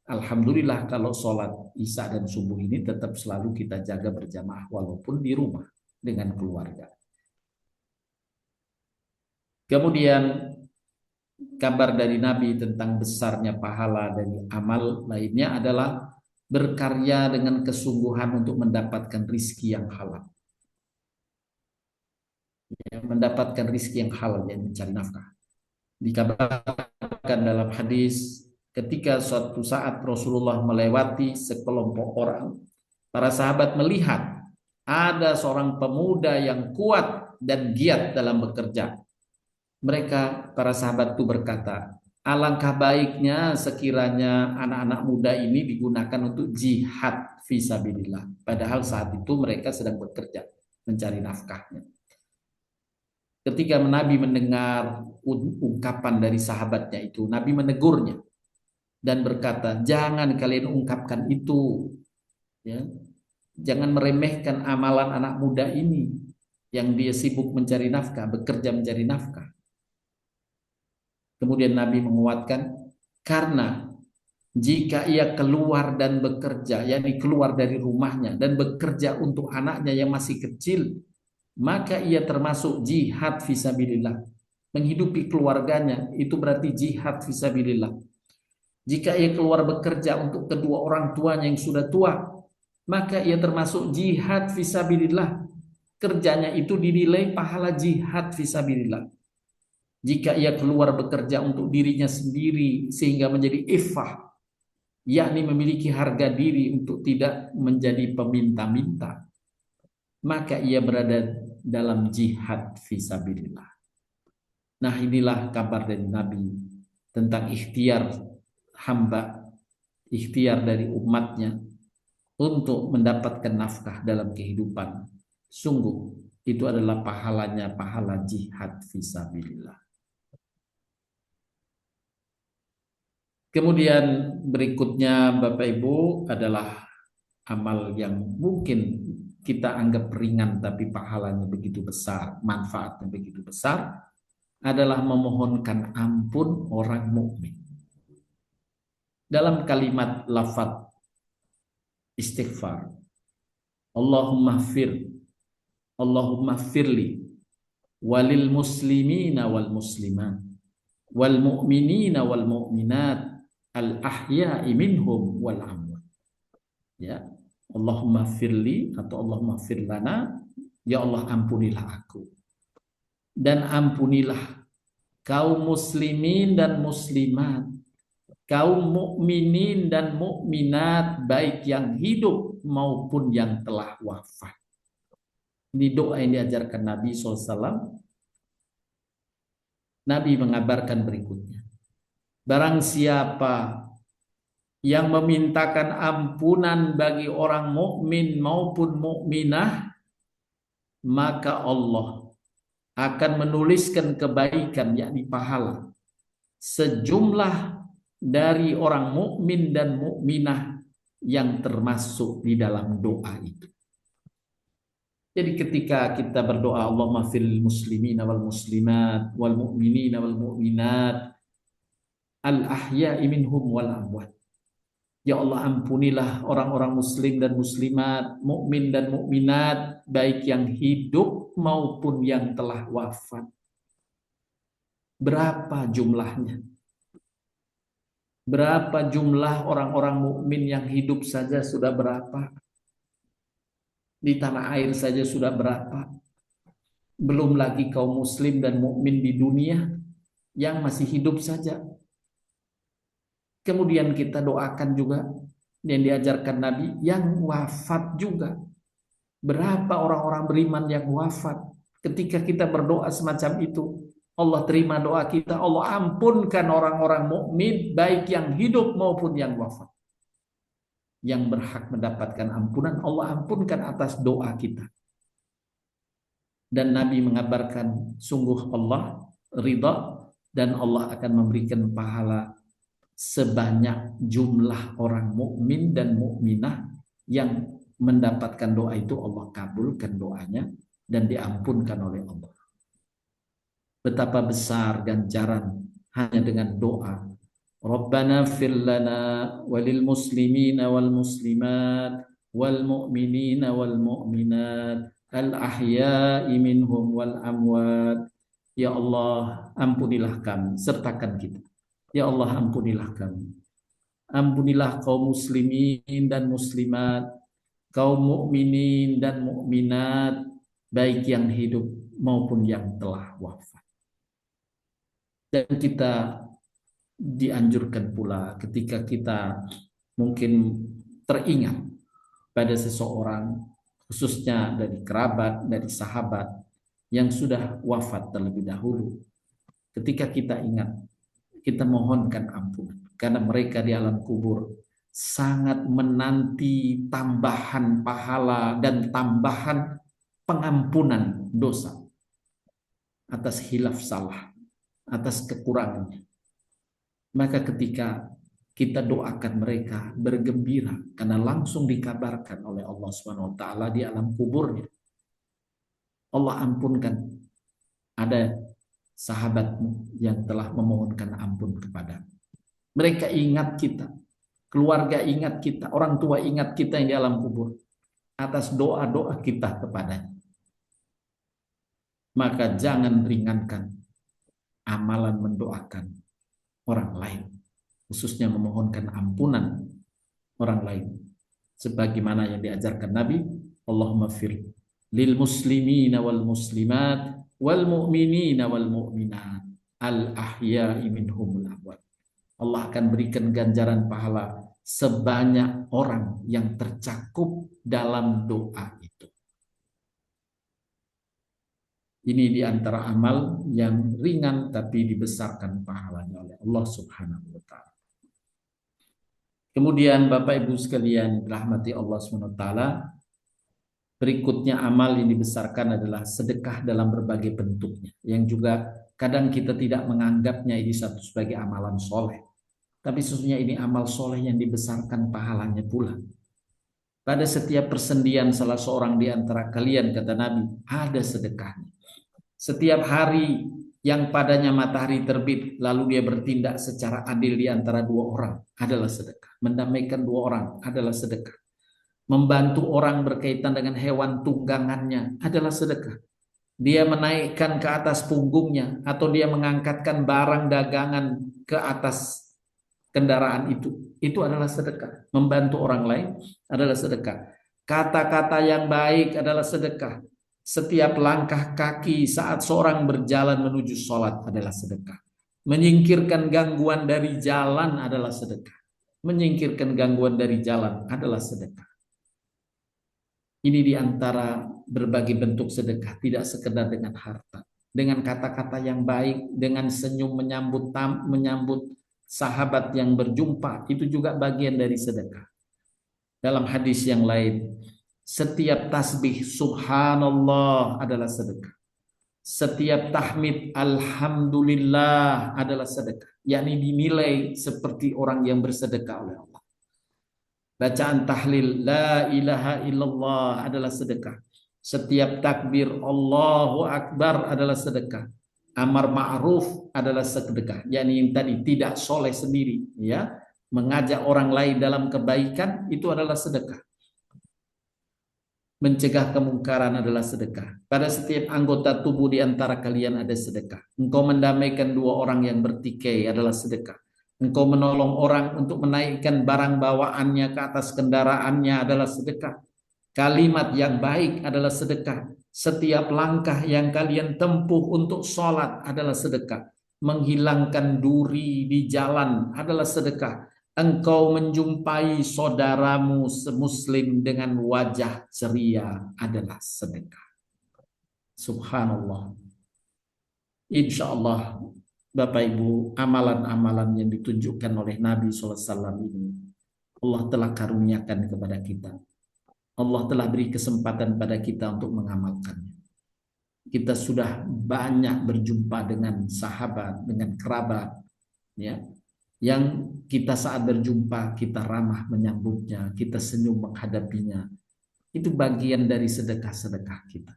Speaker 1: Alhamdulillah kalau sholat isya dan subuh ini tetap selalu kita jaga berjamaah walaupun di rumah dengan keluarga. Kemudian kabar dari Nabi tentang besarnya pahala dari amal lainnya adalah berkarya dengan kesungguhan untuk mendapatkan rizki yang halal. Ya, mendapatkan rizki yang halal, yang mencari nafkah. Dikabarkan dalam hadis ketika suatu saat Rasulullah melewati sekelompok orang, para sahabat melihat ada seorang pemuda yang kuat dan giat dalam bekerja. Mereka, para sahabat itu berkata, alangkah baiknya sekiranya anak-anak muda ini digunakan untuk jihad fisabilillah. Padahal saat itu mereka sedang bekerja, mencari nafkahnya. Ketika Nabi mendengar ungkapan dari sahabatnya itu, Nabi menegurnya dan berkata, jangan kalian ungkapkan itu. Ya. Jangan meremehkan amalan anak muda ini yang dia sibuk mencari nafkah, bekerja mencari nafkah. Kemudian Nabi menguatkan, karena jika ia keluar dan bekerja, yakni keluar dari rumahnya dan bekerja untuk anaknya yang masih kecil, maka ia termasuk jihad fisabilillah. Menghidupi keluarganya itu berarti jihad fisabilillah. Jika ia keluar bekerja untuk kedua orang tuanya yang sudah tua, maka ia termasuk jihad fisabilillah. Kerjanya itu dinilai pahala jihad fisabilillah. Jika ia keluar bekerja untuk dirinya sendiri sehingga menjadi iffah, yakni memiliki harga diri untuk tidak menjadi peminta-minta, maka ia berada dalam jihad fisabilillah. Nah, inilah kabar dari Nabi tentang ikhtiar hamba, ikhtiar dari umatnya untuk mendapatkan nafkah dalam kehidupan. Sungguh itu adalah pahalanya pahala jihad fisabilillah. Kemudian berikutnya Bapak Ibu adalah amal yang mungkin kita anggap ringan tapi pahalanya begitu besar, manfaatnya begitu besar, adalah memohonkan ampun orang mukmin. Dalam kalimat lafaz istighfar, Allahumma firli walil muslimina wal muslimat wal mu'minina wal mu'minat al ahya'i minhum wal amwat. Ya, Allahumma firli atau Allahumma firlana, ya Allah ampunilah aku dan ampunilah kaum muslimin dan muslimat, kaum mukminin dan mukminat, baik yang hidup maupun yang telah wafat. Ini doa yang diajarkan Nabi SAW. Nabi mengabarkan berikutnya, barang siapa yang memintakan ampunan bagi orang mukmin maupun mukminah, maka Allah akan menuliskan kebaikan, yakni pahala, sejumlah dari orang mukmin dan mukminah yang termasuk di dalam doa itu. Jadi ketika kita berdoa, Allahumma fil muslimina wal muslimat wal mu'minina wal mu'minat al ahya'i minhum wal amwat. Ya Allah ampunilah orang-orang muslim dan muslimat, mukmin dan mukminat, baik yang hidup maupun yang telah wafat. Berapa jumlahnya? Berapa jumlah orang-orang mukmin yang hidup saja sudah berapa? Di tanah air saja sudah berapa? Belum lagi kaum muslim dan mukmin di dunia yang masih hidup saja. Kemudian kita doakan juga yang diajarkan Nabi yang wafat juga. Berapa orang-orang beriman yang wafat? Ketika kita berdoa semacam itu, Allah terima doa kita, Allah ampunkan orang-orang mukmin baik yang hidup maupun yang wafat. Yang berhak mendapatkan ampunan, Allah ampunkan atas doa kita. Dan Nabi mengabarkan, sungguh Allah ridha dan Allah akan memberikan pahala sebanyak jumlah orang mukmin dan mukminah yang mendapatkan doa itu, Allah kabulkan doanya dan diampunkan oleh Allah. Betapa besar ganjaran hanya dengan doa Rabbana fir lana walil muslimina wal muslimat wal mu'minina wal mu'minat al ahya'i minhum wal amwat. Ya Allah, ampunilah kami, sertakan kita. Ya Allah, ampunilah kami. Ampunilah kaum muslimin dan muslimat, kaum mukminin dan mukminat, baik yang hidup maupun yang telah wafat. Dan kita dianjurkan pula ketika kita mungkin teringat pada seseorang, khususnya dari kerabat, dari sahabat yang sudah wafat terlebih dahulu. Ketika kita ingat, kita mohonkan ampun, karena mereka di alam kubur sangat menanti tambahan pahala dan tambahan pengampunan dosa atas hilaf salah, atas kekurangannya. Maka ketika kita doakan mereka bergembira karena langsung dikabarkan oleh Allah SWT di alam kuburnya, Allah ampunkan, ada sahabatmu yang telah memohonkan ampun kepada. Mereka ingat kita, keluarga ingat kita, orang tua ingat kita yang di alam kubur atas doa-doa kita kepadanya. Maka jangan ringankan amalan mendoakan orang lain, khususnya memohonkan ampunan orang lain, sebagaimana yang diajarkan Nabi, Allahumma fir lil muslimina wal muslimat wal mu'minina wal mu'minat al ahya'i minhumul amwat. Allah akan berikan ganjaran pahala sebanyak orang yang tercakup dalam doa itu. Ini diantara amal yang ringan tapi dibesarkan pahalanya oleh Allah Subhanahu wa Ta'ala. Kemudian Bapak Ibu sekalian rahmati Allah Subhanahu wa Ta'ala, berikutnya amal yang dibesarkan adalah sedekah dalam berbagai bentuknya, yang juga kadang kita tidak menganggapnya ini satu sebagai amalan soleh, tapi sesungguhnya ini amal soleh yang dibesarkan pahalanya pula. Pada setiap persendian salah seorang di antara kalian, kata Nabi, ada sedekahnya. Setiap hari yang padanya matahari terbit, lalu dia bertindak secara adil di antara dua orang, adalah sedekah. Mendamaikan dua orang adalah sedekah. Membantu orang berkaitan dengan hewan tunggangannya adalah sedekah. Dia menaikkan ke atas punggungnya atau dia mengangkatkan barang dagangan ke atas kendaraan itu adalah sedekah. Membantu orang lain adalah sedekah. Kata-kata yang baik adalah sedekah. Setiap langkah kaki saat seorang berjalan menuju sholat adalah sedekah. Menyingkirkan gangguan dari jalan adalah sedekah. Menyingkirkan gangguan dari jalan adalah sedekah. Ini diantara berbagai bentuk sedekah, tidak sekedar dengan harta. Dengan kata-kata yang baik, dengan senyum menyambut sahabat yang berjumpa, itu juga bagian dari sedekah. Dalam hadis yang lain, setiap tasbih subhanallah adalah sedekah. Setiap tahmid alhamdulillah adalah sedekah, yakni dinilai seperti orang yang bersedekah oleh Allah. Bacaan tahlil la ilaha illallah adalah sedekah. Setiap takbir Allahu akbar adalah sedekah. Amar ma'ruf adalah sedekah, yakni yang tadi tidak soleh sendiri, ya, mengajak orang lain dalam kebaikan, itu adalah sedekah. Mencegah kemungkaran adalah sedekah. Pada setiap anggota tubuh di antara kalian ada sedekah. Engkau mendamaikan dua orang yang bertikai adalah sedekah. Engkau menolong orang untuk menaikkan barang bawaannya ke atas kendaraannya adalah sedekah. Kalimat yang baik adalah sedekah. Setiap langkah yang kalian tempuh untuk sholat adalah sedekah. Menghilangkan duri di jalan adalah sedekah. Engkau menjumpai saudaramu semuslim dengan wajah ceria adalah sedekah. Subhanallah. Insya Allah Bapak Ibu, amalan-amalan yang ditunjukkan oleh Nabi SAW ini Allah telah karuniakan kepada kita. Allah telah beri kesempatan pada kita untuk mengamalkannya. Kita sudah banyak berjumpa dengan sahabat, dengan kerabat, ya, yang kita saat berjumpa kita ramah menyambutnya, kita senyum menghadapinya. Itu bagian dari sedekah-sedekah kita.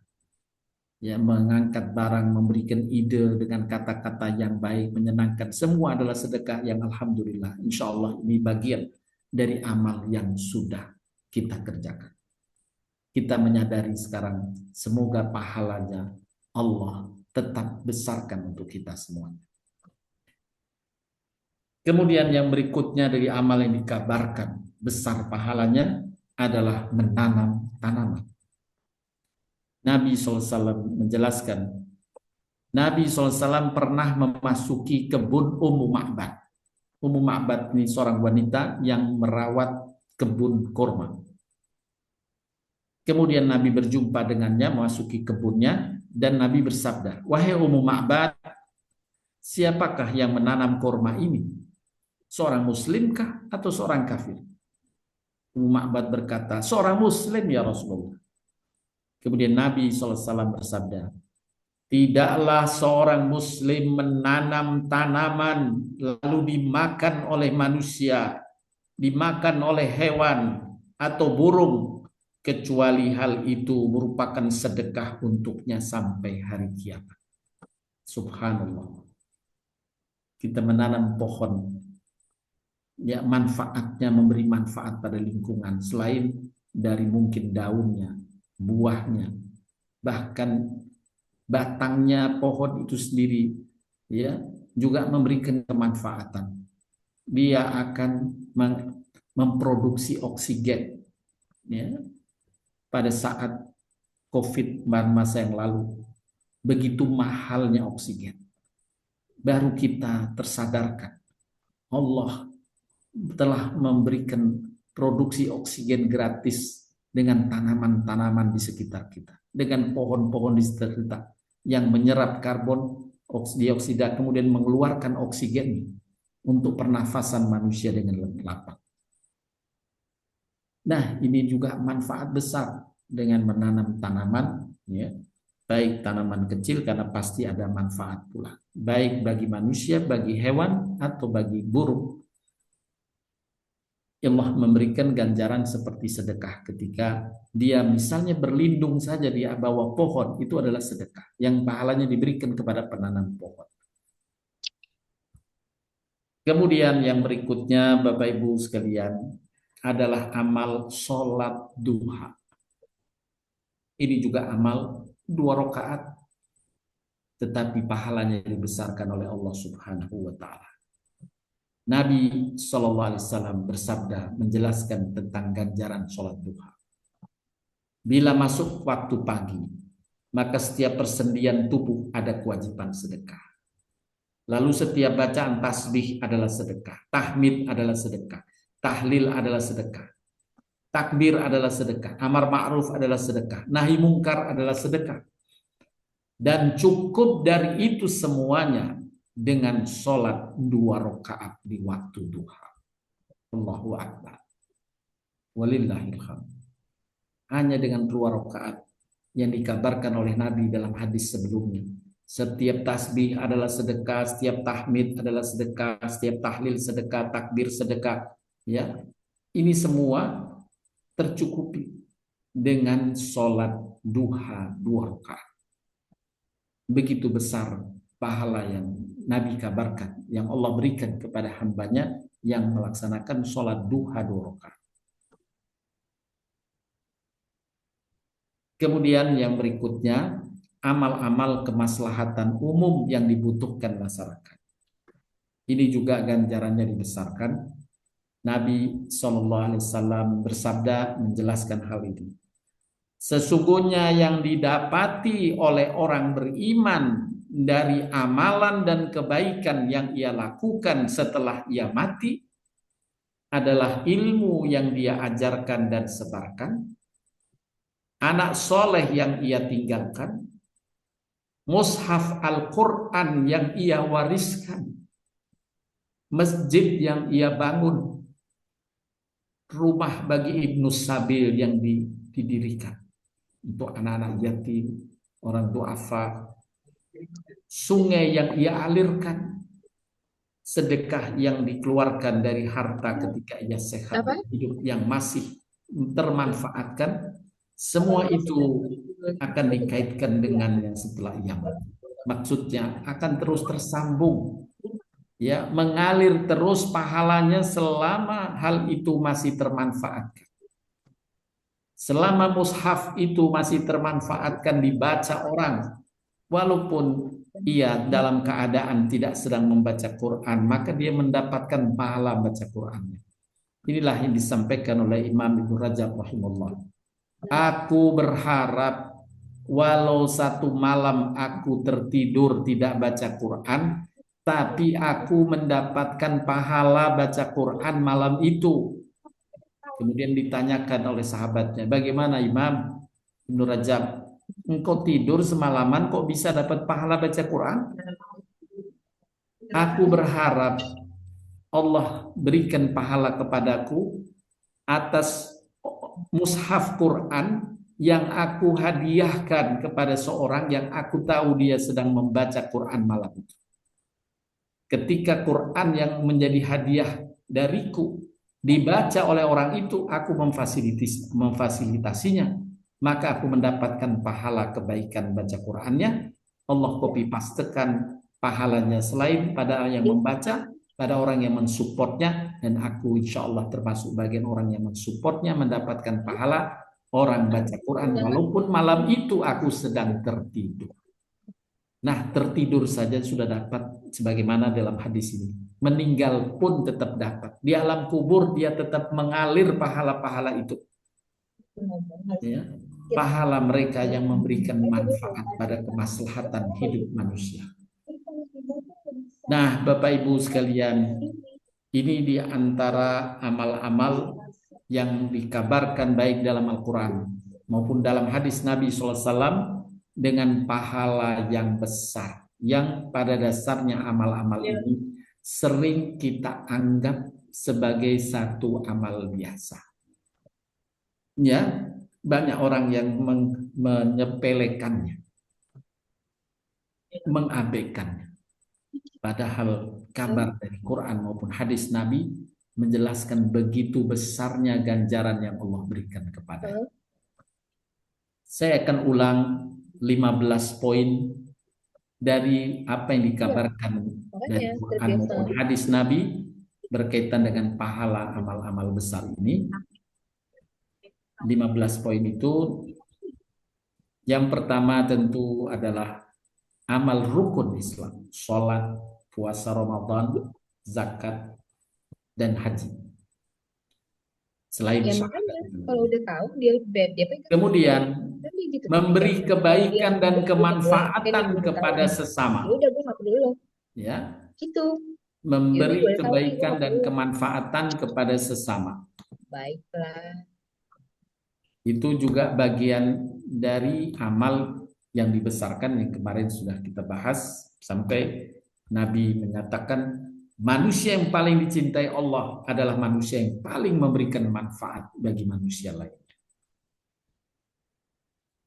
Speaker 1: ya, mengangkat barang, memberikan ide dengan kata-kata yang baik, menyenangkan, semua adalah sedekah yang alhamdulillah, insya Allah ini bagian dari amal yang sudah kita kerjakan. Kita menyadari sekarang, semoga pahalanya Allah tetap besarkan untuk kita semua. Kemudian yang berikutnya dari amal yang dikabarkan besar pahalanya adalah menanam tanaman. Nabi SAW menjelaskan, Nabi SAW pernah memasuki kebun Ummu Ma'bad. Ummu Ma'bad ini seorang wanita yang merawat kebun kurma. Kemudian Nabi berjumpa dengannya, memasuki kebunnya, dan Nabi bersabda, "Wahai Ummu Ma'bad, siapakah yang menanam kurma ini? Seorang muslimkah atau seorang kafir?" Ummu Ma'bad berkata, "Seorang muslim ya Rasulullah." Kemudian Nabi SAW bersabda, "Tidaklah seorang muslim menanam tanaman lalu dimakan oleh manusia, dimakan oleh hewan atau burung, kecuali hal itu merupakan sedekah untuknya sampai hari kiamat." Subhanallah. Kita menanam pohon, ya, manfaatnya memberi manfaat pada lingkungan selain dari mungkin daunnya, buahnya, bahkan batangnya pohon itu sendiri, ya, juga memberikan kemanfaatan. Dia akan memproduksi oksigen, ya. Pada saat COVID masa yang lalu, begitu mahalnya oksigen, baru kita tersadarkan Allah telah memberikan produksi oksigen gratis dengan tanaman-tanaman di sekitar kita, dengan pohon-pohon di sekitar kita yang menyerap karbon dioksida kemudian mengeluarkan oksigen untuk pernafasan manusia dengan lapang. Nah, ini juga manfaat besar dengan menanam tanaman, ya, baik tanaman kecil karena pasti ada manfaat pula, baik bagi manusia, bagi hewan, atau bagi burung. Allah memberikan ganjaran seperti sedekah ketika dia misalnya berlindung saja di bawah pohon, itu adalah sedekah yang pahalanya diberikan kepada penanam pohon. Kemudian yang berikutnya Bapak Ibu sekalian adalah amal sholat duha. Ini juga amal 2 rakaat, tetapi pahalanya dibesarkan oleh Allah Subhanahu wa Ta'ala. Nabi SAW bersabda menjelaskan tentang ganjaran sholat duha. Bila masuk waktu pagi, maka setiap persendian tubuh ada kewajiban sedekah. Lalu setiap bacaan tasbih adalah sedekah, tahmid adalah sedekah, tahlil adalah sedekah, takbir adalah sedekah, amar ma'ruf adalah sedekah, nahi mungkar adalah sedekah. Dan cukup dari itu semuanya dengan sholat 2 rakaat di waktu duha. Allahu Akbar. Walillahil hamd. Hanya dengan 2 rakaat yang dikabarkan oleh Nabi dalam hadis sebelumnya. Setiap tasbih adalah sedekah, setiap tahmid adalah sedekah, setiap tahlil sedekah, takbir sedekah. Ya, ini semua tercukupi dengan sholat duha 2 rakaat. Begitu besar pahala yang Nabi kabarkan, yang Allah berikan kepada hambanya yang melaksanakan sholat duha 2 rakaat. Kemudian yang berikutnya, amal-amal kemaslahatan umum yang dibutuhkan masyarakat. Ini juga ganjarannya dibesarkan. Nabi SAW bersabda menjelaskan hal ini. Sesungguhnya yang didapati oleh orang beriman dari amalan dan kebaikan yang ia lakukan setelah ia mati adalah ilmu yang dia ajarkan dan sebarkan, anak soleh yang ia tinggalkan, mushaf Al-Quran yang ia wariskan, masjid yang ia bangun, rumah bagi Ibnu Sabil yang didirikan untuk anak-anak yatim, orang duafa, sungai yang ia alirkan, sedekah yang dikeluarkan dari harta ketika ia sehat dan hidup yang masih termanfaatkan. Semua itu akan dikaitkan dengan yang setelah ia mati. Maksudnya akan terus tersambung, ya, mengalir terus pahalanya selama hal itu masih termanfaatkan. Selama mushaf itu masih termanfaatkan dibaca orang, walaupun ia dalam keadaan tidak sedang membaca Quran, maka dia mendapatkan pahala baca Qurannya. Inilah yang disampaikan oleh Imam Ibnu Rajab rahimahullah. Aku berharap walau satu malam aku tertidur tidak baca Quran, tapi aku mendapatkan pahala baca Quran malam itu. Kemudian ditanyakan oleh sahabatnya, bagaimana Imam Ibnu Rajab, engkau tidur semalaman kok bisa dapat pahala baca Quran? Aku berharap Allah berikan pahala kepadaku atas mushaf Quran yang aku hadiahkan kepada seorang yang aku tahu dia sedang membaca Quran malam itu. Ketika Quran yang menjadi hadiah dariku dibaca oleh orang itu, aku memfasilitasinya, maka aku mendapatkan pahala kebaikan baca Qurannya. Allah copy pastekan pahalanya selain pada yang membaca, pada orang yang mensupportnya, dan aku insya Allah termasuk bagian orang yang mensupportnya, mendapatkan pahala orang baca Quran walaupun malam itu aku sedang tertidur. Nah, tertidur saja sudah dapat sebagaimana dalam hadis ini. Meninggal pun tetap dapat. Di alam kubur dia tetap mengalir pahala-pahala itu. Ya. Pahala mereka yang memberikan manfaat pada kemaslahatan hidup manusia. Nah, Bapak Ibu sekalian, ini di antara amal-amal yang dikabarkan baik dalam Al-Quran maupun dalam hadis Nabi SAW dengan pahala yang besar, yang pada dasarnya amal-amal ini sering kita anggap sebagai satu amal biasa. Ya, banyak orang yang menyepelekannya, mengabaikannya. Padahal kabar dari Quran maupun hadis Nabi menjelaskan begitu besarnya ganjaran yang Allah berikan kepada. Saya akan ulang 15 poin dari apa yang dikabarkan dari Quran maupun hadis Nabi berkaitan dengan pahala amal-amal besar ini. 15 poin itu, yang pertama tentu adalah amal rukun Islam, sholat, puasa Ramadan, zakat, dan haji. Selain
Speaker 2: Ya makanya kalau udah tahu dia
Speaker 1: kemudian
Speaker 2: gitu.
Speaker 1: memberi kebaikan dan kemanfaatan kepada sesama.
Speaker 2: Ya udah gue nggak peduli loh.
Speaker 1: Ya.
Speaker 2: Gitu.
Speaker 1: Memberi
Speaker 2: Yaudah,
Speaker 1: kebaikan dan kemanfaatan kepada sesama.
Speaker 2: Baiklah.
Speaker 1: Itu juga bagian dari amal yang dibesarkan yang kemarin sudah kita bahas sampai Nabi menyatakan manusia yang paling dicintai Allah adalah manusia yang paling memberikan manfaat bagi manusia lain.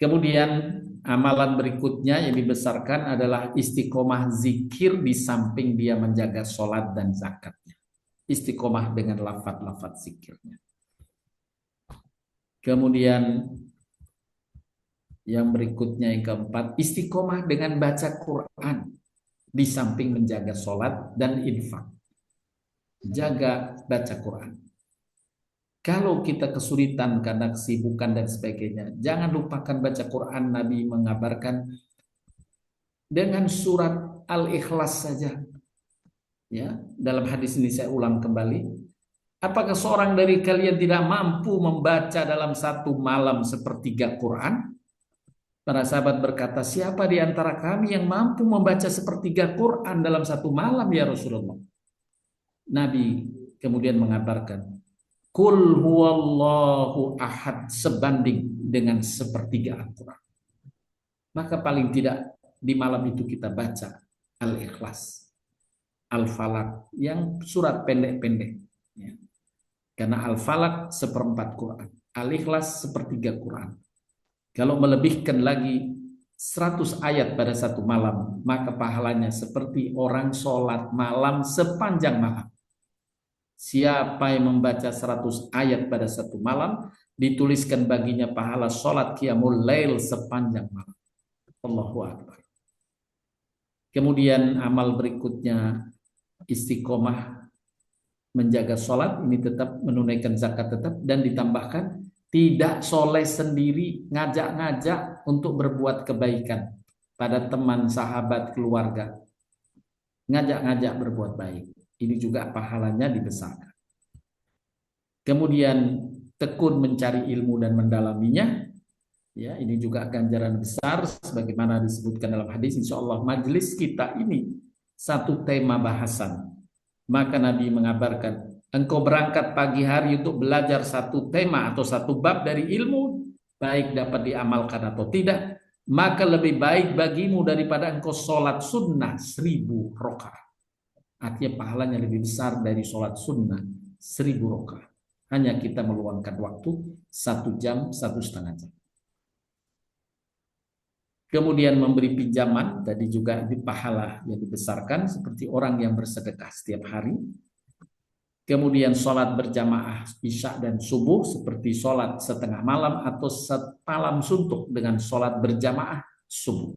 Speaker 1: Kemudian amalan berikutnya yang dibesarkan adalah istiqomah zikir di samping dia menjaga sholat dan zakatnya. Istiqomah dengan lafaz-lafaz zikirnya. Kemudian yang berikutnya yang keempat, istiqomah dengan baca Quran di samping menjaga sholat dan infak. Jaga baca Quran. Kalau kita kesulitan karena kesibukan dan sebagainya, jangan lupakan baca Quran. Nabi mengabarkan dengan surat Al-Ikhlas saja. Ya, dalam hadis ini saya ulang kembali. Apakah seorang dari kalian tidak mampu membaca dalam satu malam sepertiga Quran? Para sahabat berkata, siapa di antara kami yang mampu membaca sepertiga Quran dalam satu malam ya Rasulullah? Nabi kemudian mengabarkan, Qul huwallahu ahad, sebanding dengan sepertiga Al-Quran. Maka paling tidak di malam itu kita baca Al-Ikhlas, Al-Falaq, yang surat pendek-pendek. Ya. Karena Al-Falaq seperempat Quran, Al-Ikhlas sepertiga Quran. Kalau melebihkan lagi 100 ayat pada satu malam, maka pahalanya seperti orang sholat malam sepanjang malam. Siapa yang membaca 100 ayat pada satu malam, dituliskan baginya pahala sholat qiyamul lail sepanjang malam. Allahu Akbar. Kemudian amal berikutnya istiqomah menjaga sholat, ini tetap menunaikan zakat tetap, dan ditambahkan tidak soleh sendiri, ngajak-ngajak untuk berbuat kebaikan pada teman, sahabat, keluarga. Ngajak-ngajak berbuat baik. Ini juga pahalanya dibesarkan. Kemudian tekun mencari ilmu dan mendalaminya. Ya, ini juga ganjaran besar sebagaimana disebutkan dalam hadis. Insya Allah majelis kita ini satu tema bahasan. Maka Nabi mengabarkan, engkau berangkat pagi hari untuk belajar satu tema atau satu bab dari ilmu, baik dapat diamalkan atau tidak, maka lebih baik bagimu daripada engkau sholat sunnah 1000 rakaat. Artinya pahalanya lebih besar dari sholat sunnah 1000 rakaat. Hanya kita meluangkan waktu 1 jam, 1,5 jam. Kemudian memberi pinjaman, tadi juga di pahala yang dibesarkan seperti orang yang bersedekah setiap hari. Kemudian sholat berjamaah isya dan subuh seperti sholat setengah malam atau malam suntuk dengan sholat berjamaah subuh.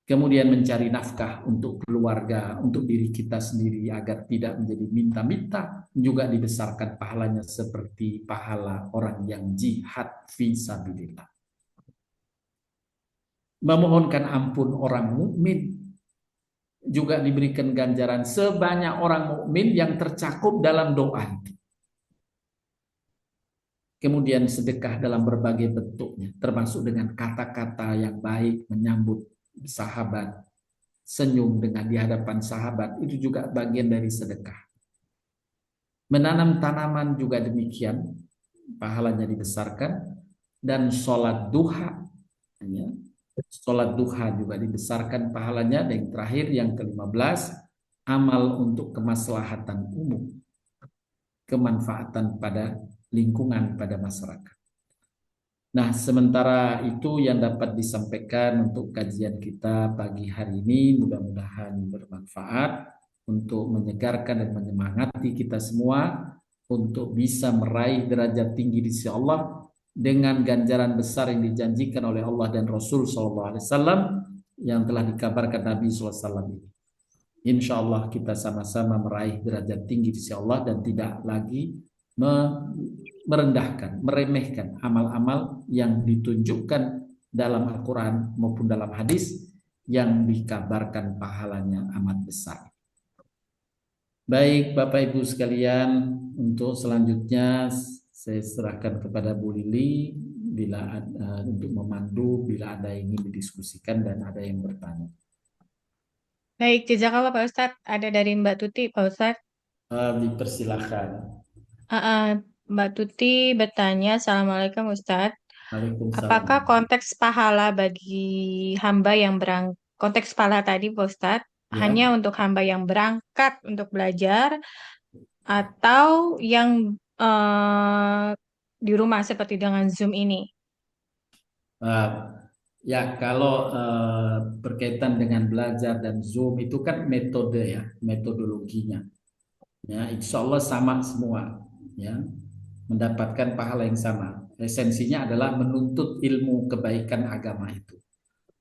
Speaker 1: Kemudian mencari nafkah untuk keluarga, untuk diri kita sendiri agar tidak menjadi minta-minta, juga dibesarkan pahalanya seperti pahala orang yang jihad fi sabilillah. Memohonkan ampun orang mukmin juga diberikan ganjaran sebanyak orang mukmin yang tercakup dalam doa itu. Kemudian sedekah dalam berbagai bentuknya, termasuk dengan kata-kata yang baik, menyambut sahabat, senyum dengan di hadapan sahabat, itu juga bagian dari sedekah. Menanam tanaman juga demikian, pahalanya dibesarkan. Dan sholat duha, ya, sholat duha juga dibesarkan pahalanya. Dan yang terakhir yang ke-15, amal untuk kemaslahatan umum, kemanfaatan pada lingkungan, pada masyarakat. Nah, sementara itu yang dapat disampaikan untuk kajian kita pagi hari ini, mudah-mudahan bermanfaat untuk menyegarkan dan menyemangati kita semua untuk bisa meraih derajat tinggi di sisi Allah dengan ganjaran besar yang dijanjikan oleh Allah dan Rasul SAW yang telah dikabarkan Nabi SAW ini. Insya Allah kita sama-sama meraih derajat tinggi di sisi Allah dan tidak lagi merendahkan, meremehkan amal-amal yang ditunjukkan dalam Al-Quran maupun dalam hadis yang dikabarkan pahalanya amat besar. Baik Bapak Ibu sekalian, untuk selanjutnya saya serahkan kepada Bu Lili bila untuk memandu bila ada yang ingin didiskusikan dan ada yang bertanya.
Speaker 3: Baik, jazakallah Pak Ustadz. Ada dari Mbak Tuti, Pak Ustadz.
Speaker 1: Dipersilahkan.
Speaker 3: Mbak Tuti bertanya, Assalamualaikum Ustadz.
Speaker 1: Waalaikumsalam.
Speaker 3: Apakah konteks pahala bagi hamba yang konteks pahala tadi Pak Ustadz hanya untuk hamba yang berangkat untuk belajar atau yang di rumah seperti dengan Zoom ini?
Speaker 1: Ya, kalau berkaitan dengan belajar dan Zoom itu kan metode ya, metodologinya. Ya, insya Allah sama semua, ya, mendapatkan pahala yang sama. Esensinya adalah menuntut ilmu kebaikan agama itu.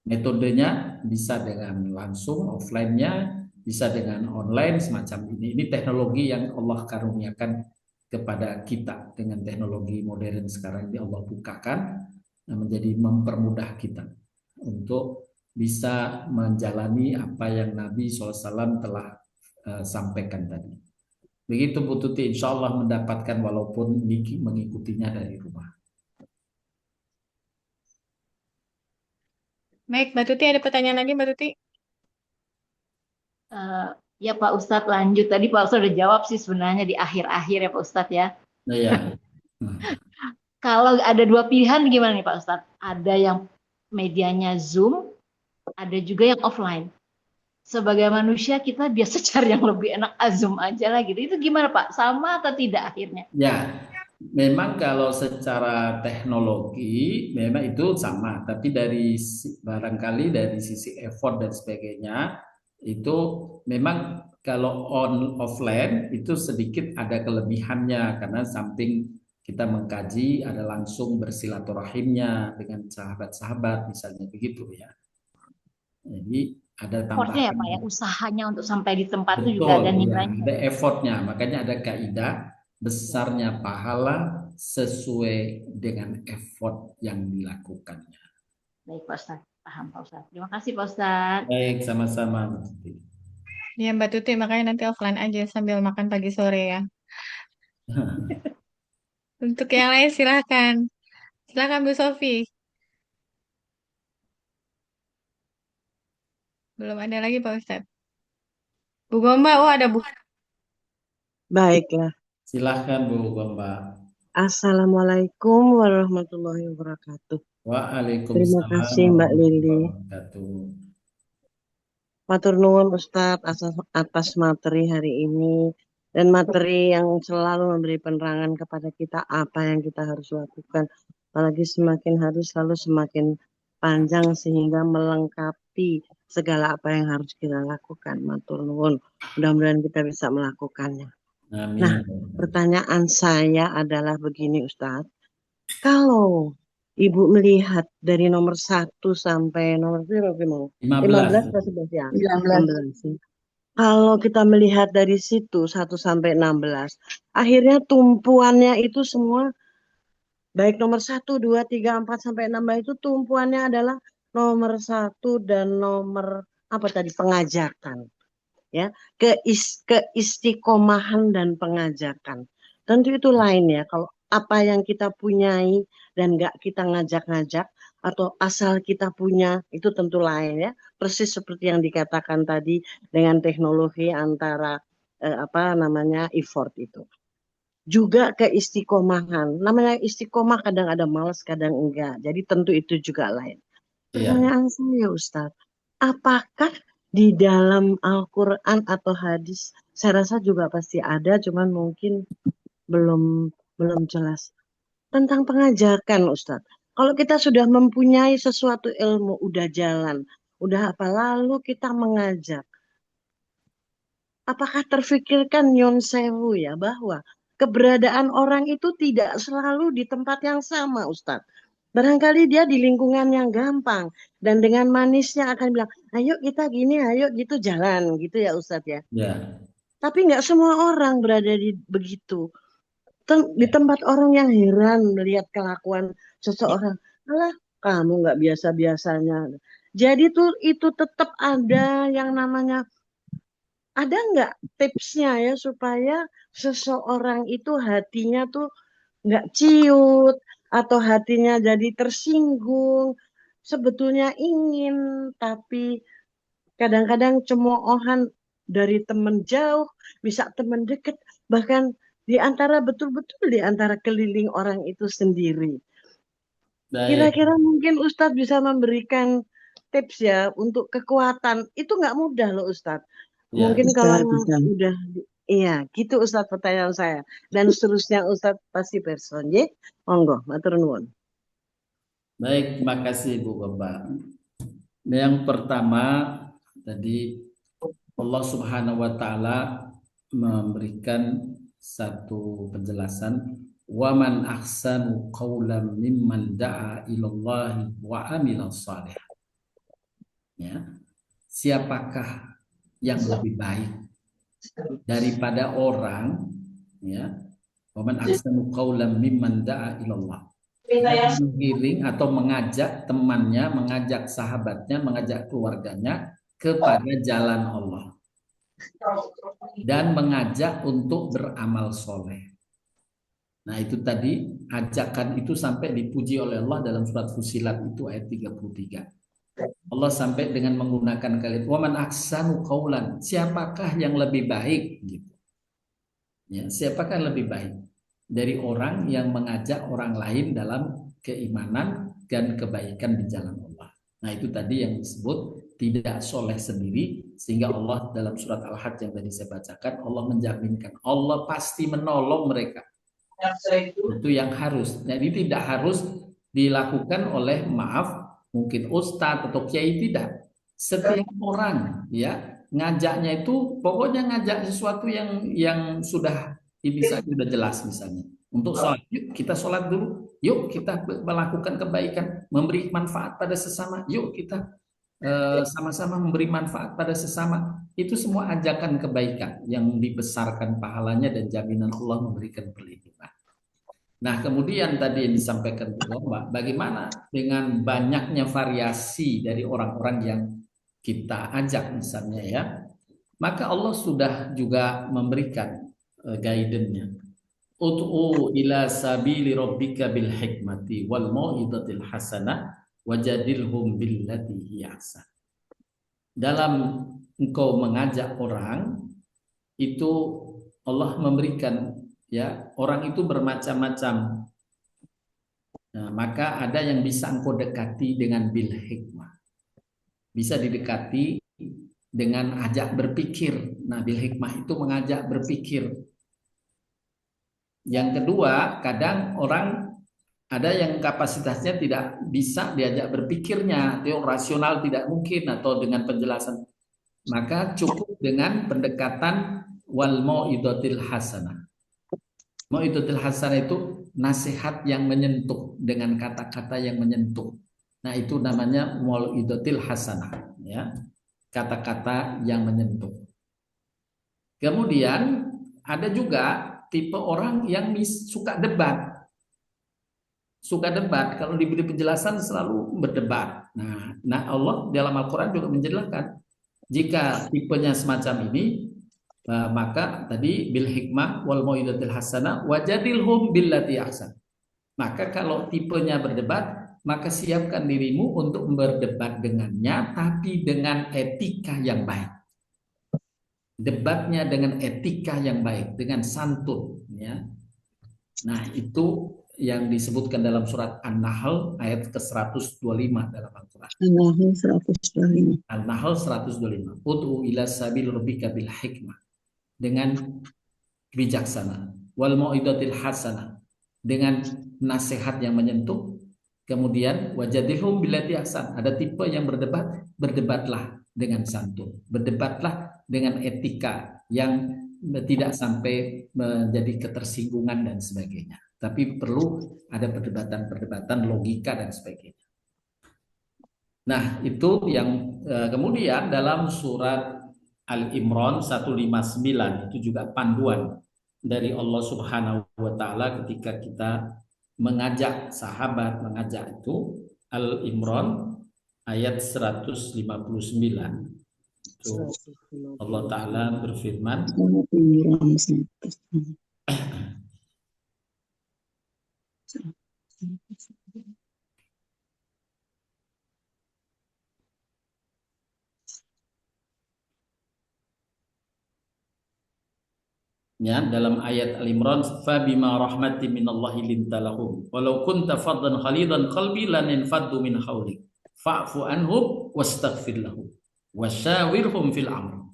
Speaker 1: Metodenya bisa dengan langsung, offline-nya bisa dengan online semacam ini. Ini teknologi yang Allah karuniakan kepada kita dengan teknologi modern sekarang ini Allah bukakan menjadi mempermudah kita untuk bisa menjalani apa yang Nabi SAW telah sampaikan tadi. Begitu Bu Tuti, insya Allah mendapatkan walaupun mengikutinya dari rumah.
Speaker 3: Baik, Mbak Tuti ada pertanyaan lagi Mbak Tuti?
Speaker 4: Ya Pak Ustadz lanjut. Tadi Pak Ustadz udah jawab sih sebenarnya di akhir-akhir ya Pak Ustadz ya.
Speaker 1: Ya.
Speaker 4: Kalau ada dua pilihan gimana nih Pak Ustadz? Ada yang medianya Zoom, ada juga yang offline. Sebagai manusia kita biasa cari yang lebih enak Zoom aja lah gitu. Itu gimana Pak? Sama atau tidak akhirnya?
Speaker 1: Ya, memang kalau secara teknologi memang itu sama, tapi barangkali dari sisi effort dan sebagainya itu memang kalau offline itu sedikit ada kelebihannya karena samping kita mengkaji, ada langsung bersilaturahimnya dengan sahabat-sahabat misalnya begitu ya. Jadi ada
Speaker 4: Effortnya ya
Speaker 1: tambahan.
Speaker 4: Pak ya, usahanya untuk sampai di tempat itu juga
Speaker 1: Betul,
Speaker 4: ada
Speaker 1: ya,
Speaker 4: nilainya.
Speaker 1: ada effortnya. Makanya ada kaidah besarnya pahala sesuai dengan effort yang dilakukannya.
Speaker 4: Baik Pak Ustadz, paham Pak Ustadz. Terima kasih Pak Ustadz.
Speaker 1: Baik, sama-sama. Mbak Tuti.
Speaker 3: Ya Mbak Tuti, makanya nanti offline aja sambil makan pagi sore ya. Untuk yang lain silahkan. Silahkan Bu Sofi. Belum ada lagi Pak Ustadz. Bu Gomba, oh ada Bu.
Speaker 5: Baiklah.
Speaker 1: Silahkan Bu Gomba.
Speaker 5: Assalamualaikum warahmatullahi wabarakatuh. Terima
Speaker 1: Waalaikumsalam
Speaker 5: kasih Mbak Lili.
Speaker 1: warahmatullahi wabarakatuh.
Speaker 5: Matur nuwun Ustadz atas materi hari ini dan materi yang selalu memberi penerangan kepada kita apa yang kita harus lakukan. Apalagi semakin hari selalu semakin panjang sehingga melengkapi segala apa yang harus kita lakukan. Matur nuwun. Mudah-mudahan kita bisa melakukannya.
Speaker 1: Amin.
Speaker 5: Nah, pertanyaan saya adalah begini Ustadz. Kalau Ibu melihat dari nomor 1 sampai nomor berapa mau? 15 atau 11 ya? 16. Kalau kita melihat dari situ 1 sampai 16, akhirnya tumpuannya itu semua baik nomor 1, 2, 3, 4 sampai 16 itu tumpuannya adalah nomor 1 dan nomor apa tadi pengajakan. Ya, keistiqomahan dan pengajakan. Tentu itu lain ya. Kalau apa yang kita punyai dan nggak kita ngajak-ngajak atau asal kita punya itu tentu lain ya. Persis seperti yang dikatakan tadi dengan teknologi antara effort itu. Juga keistiqomahan. Namanya istiqomah kadang ada malas, kadang enggak. Jadi tentu itu juga lain. Pertanyaan saya Ustadz, apakah di dalam Al-Quran atau hadis, saya rasa juga pasti ada, cuman mungkin belum jelas. Tentang pengajakan Ustadz. Kalau kita sudah mempunyai sesuatu ilmu, udah jalan, udah apa, lalu kita mengajak. Apakah terfikirkan Nyon Sewu ya, bahwa keberadaan orang itu tidak selalu di tempat yang sama Ustadz. Barangkali dia di lingkungan yang gampang dan dengan manisnya akan bilang, ayo kita gini, ayo gitu jalan gitu ya Ustadz ya.
Speaker 1: Ya.
Speaker 5: Tapi nggak semua orang berada di begitu. Di tempat orang yang heran melihat kelakuan seseorang, alah kamu nggak biasa-biasanya. Jadi tuh itu tetap ada yang namanya, ada nggak tipsnya ya supaya seseorang itu hatinya tuh nggak ciut atau hatinya jadi tersinggung. Sebetulnya ingin, tapi kadang-kadang cemoohan dari teman jauh, bisa teman dekat, bahkan di antara betul-betul di antara keliling orang itu sendiri.
Speaker 1: Baik.
Speaker 5: Kira-kira mungkin Ustadz bisa memberikan tips ya untuk kekuatan. Itu nggak mudah loh Ustadz.
Speaker 1: Ya.
Speaker 5: Mungkin kalau udah, iya gitu Ustadz pertanyaan saya. Dan seterusnya Ustadz pasti person. Ya, monggo, matur nuwun.
Speaker 1: Baik, terima kasih Bu Gomba. Yang pertama tadi Allah Subhanahu wa taala memberikan satu penjelasan, wa man ahsanu qawlan mimman da'a ilallahi wa amila shalih. Ya. Siapakah yang lebih baik daripada orang ya, wa man ahsanu qawlan mimman da'a ilallah, menggiring atau mengajak temannya, mengajak sahabatnya, mengajak keluarganya kepada jalan Allah dan mengajak untuk beramal soleh. Nah itu tadi ajakan itu sampai dipuji oleh Allah dalam surat Fussilat itu ayat 33. Allah sampai dengan menggunakan kalimat waman ahsanu qaulan, siapakah yang lebih baik gitu. Ya, siapakah yang lebih baik dari orang yang mengajak orang lain dalam keimanan dan kebaikan di jalan Allah. Nah itu tadi yang disebut tidak soleh sendiri, sehingga Allah dalam surat Al-Hajj yang tadi saya bacakan, Allah menjaminkan Allah pasti menolong mereka. Itu yang harus. Jadi tidak harus dilakukan oleh mungkin ustadz atau kiai, tidak. Setiap orang ya ngajaknya itu pokoknya ngajak sesuatu yang sudah ini saja sudah jelas misalnya. Untuk sholat, yuk kita sholat dulu, yuk kita melakukan kebaikan, memberi manfaat pada sesama, yuk kita sama-sama memberi manfaat pada sesama. Itu semua ajakan kebaikan yang dibesarkan pahalanya dan jaminan Allah memberikan perlindungan. Nah, kemudian tadi yang disampaikan Bu Mbak, bagaimana dengan banyaknya variasi dari orang-orang yang kita ajak misalnya ya, maka Allah sudah juga memberikan guidance-nya. Ud'u ila sabili rabbika bil hikmati wal mau'izatil hasanah wajadilhum billati hiya ahsan. Dalam engkau mengajak orang itu Allah memberikan ya, orang itu bermacam-macam. Nah, maka ada yang bisa engkau dekati dengan bil hikmah. Bisa didekati dengan ajak berpikir. Nah, bil hikmah itu mengajak berpikir. Yang kedua, kadang orang ada yang kapasitasnya tidak bisa diajak berpikirnya, atau rasional tidak mungkin, atau dengan penjelasan. Maka cukup dengan pendekatan wal mau'izatil hasanah. Mau'izatil hasanah itu nasihat yang menyentuh dengan kata-kata yang menyentuh. Nah, itu namanya mau'izatil hasanah, ya. Kata-kata yang menyentuh. Kemudian ada juga tipe orang yang suka debat. Suka debat, kalau diberi penjelasan selalu berdebat. Nah Allah dalam Al-Quran juga menjelaskan, jika tipenya semacam ini, maka tadi bil hikmah wal mau'izatil hasanah wajadilhum billati ahsan. Maka kalau tipenya berdebat, maka siapkan dirimu untuk berdebat dengannya, tapi dengan etika yang baik. Debatnya dengan etika yang baik, dengan santun, ya. Nah, itu yang disebutkan dalam surat An-Nahl ayat ke-125 dalam Al-Quran.
Speaker 5: An-Nahl 125.
Speaker 1: An-Nahl 125. Ud'u ila sabil rabbika bil hikmah, dengan bijaksana, wal mau'izatil hasanah, dengan nasihat yang menyentuh. Kemudian wajadilhum billati ahsan. Ada tipe yang berdebat, berdebatlah dengan santun, berdebatlah dengan etika yang tidak sampai menjadi ketersinggungan dan sebagainya. Tapi perlu ada perdebatan-perdebatan logika dan sebagainya. Nah, itu yang kemudian dalam surat Al-Imran 159 itu juga panduan dari Allah Subhanahu wa taala ketika kita mengajak sahabat, mengajak itu. Al-Imran ayat 159 itu Allah Ta'ala berfirman, ya, dalam ayat Al-Imran, fa bima rahmatin minallahi lintalahum walau kunta faddan khalidan qalbi laninfaddu min hawlik fa'fu anhum wastaghfir lahum wasyawirhum fil amr.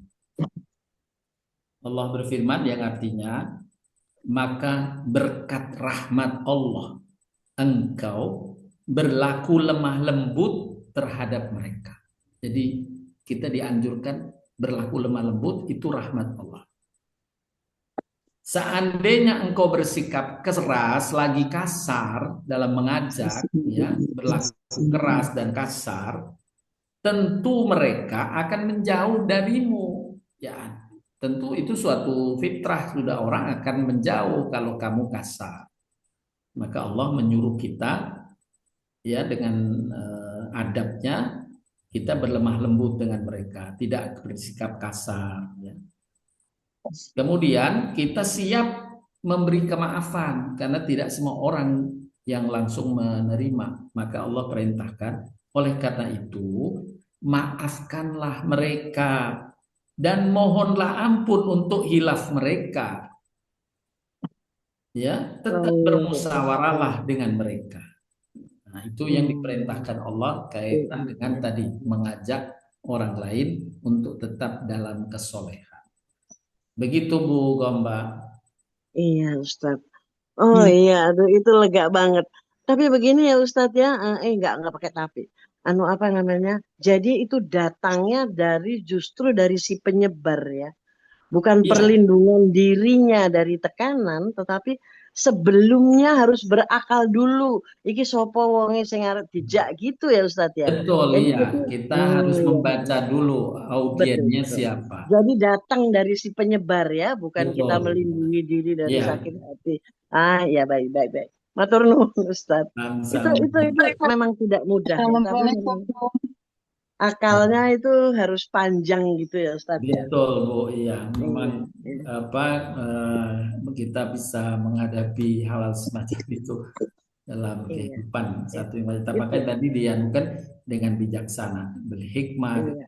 Speaker 1: Allah berfirman yang artinya, maka berkat rahmat Allah engkau berlaku lemah lembut terhadap mereka. Jadi kita dianjurkan berlaku lemah lembut, itu rahmat Allah. Seandainya engkau bersikap keras, lagi kasar dalam mengajak, ya, berlaku keras dan kasar, tentu mereka akan menjauh darimu. Ya, tentu itu suatu fitrah, sudah orang akan menjauh kalau kamu kasar. Maka Allah menyuruh kita, ya, dengan adabnya kita berlemah lembut dengan mereka, tidak bersikap kasar, ya. Kemudian kita siap memberi kemaafan karena tidak semua orang yang langsung menerima. Maka Allah perintahkan, oleh karena itu maafkanlah mereka dan mohonlah ampun untuk hilaf mereka. Ya, tetap bermusyawarahlah dengan mereka. Nah, itu yang diperintahkan Allah kaitan dengan tadi mengajak orang lain untuk tetap dalam kesolehan. Begitu Bu Gomba.
Speaker 5: Iya Ustadz. Oh iya, aduh, itu lega banget. Tapi begini ya Ustadz ya, enggak pakai tapi. Apa namanya? Jadi itu datangnya justru dari si penyebar ya. Bukan perlindungan dirinya dari tekanan, tetapi sebelumnya harus berakal dulu. Iki sopo wonge sing arep dijak gitu ya Ustadz ya.
Speaker 1: Betul, iya.
Speaker 5: Jadi
Speaker 1: Kita harus
Speaker 5: iya,
Speaker 1: membaca dulu
Speaker 5: betul
Speaker 1: audiennya
Speaker 5: betul.
Speaker 1: siapa.
Speaker 5: Jadi datang dari si penyebar ya, bukan kita
Speaker 1: Betul.
Speaker 5: melindungi diri dari
Speaker 1: Iya.
Speaker 5: sakit hati. Ah ya, baik baik baik. Matur nuwun Ustadz.
Speaker 1: Sama-sama.
Speaker 5: Itu memang tidak mudah ya, tapi memang akalnya itu harus panjang gitu ya Ustadz ya.
Speaker 1: Betul, Bu. Iya, memang
Speaker 5: Iya, iya,
Speaker 1: apa kita bisa menghadapi hal-hal semacam itu dalam
Speaker 5: iya,
Speaker 1: kehidupan
Speaker 5: iya.
Speaker 1: satu yang kita
Speaker 5: Itu
Speaker 1: pakai tadi dianukan dengan bijaksana, berhikmah,
Speaker 5: iya,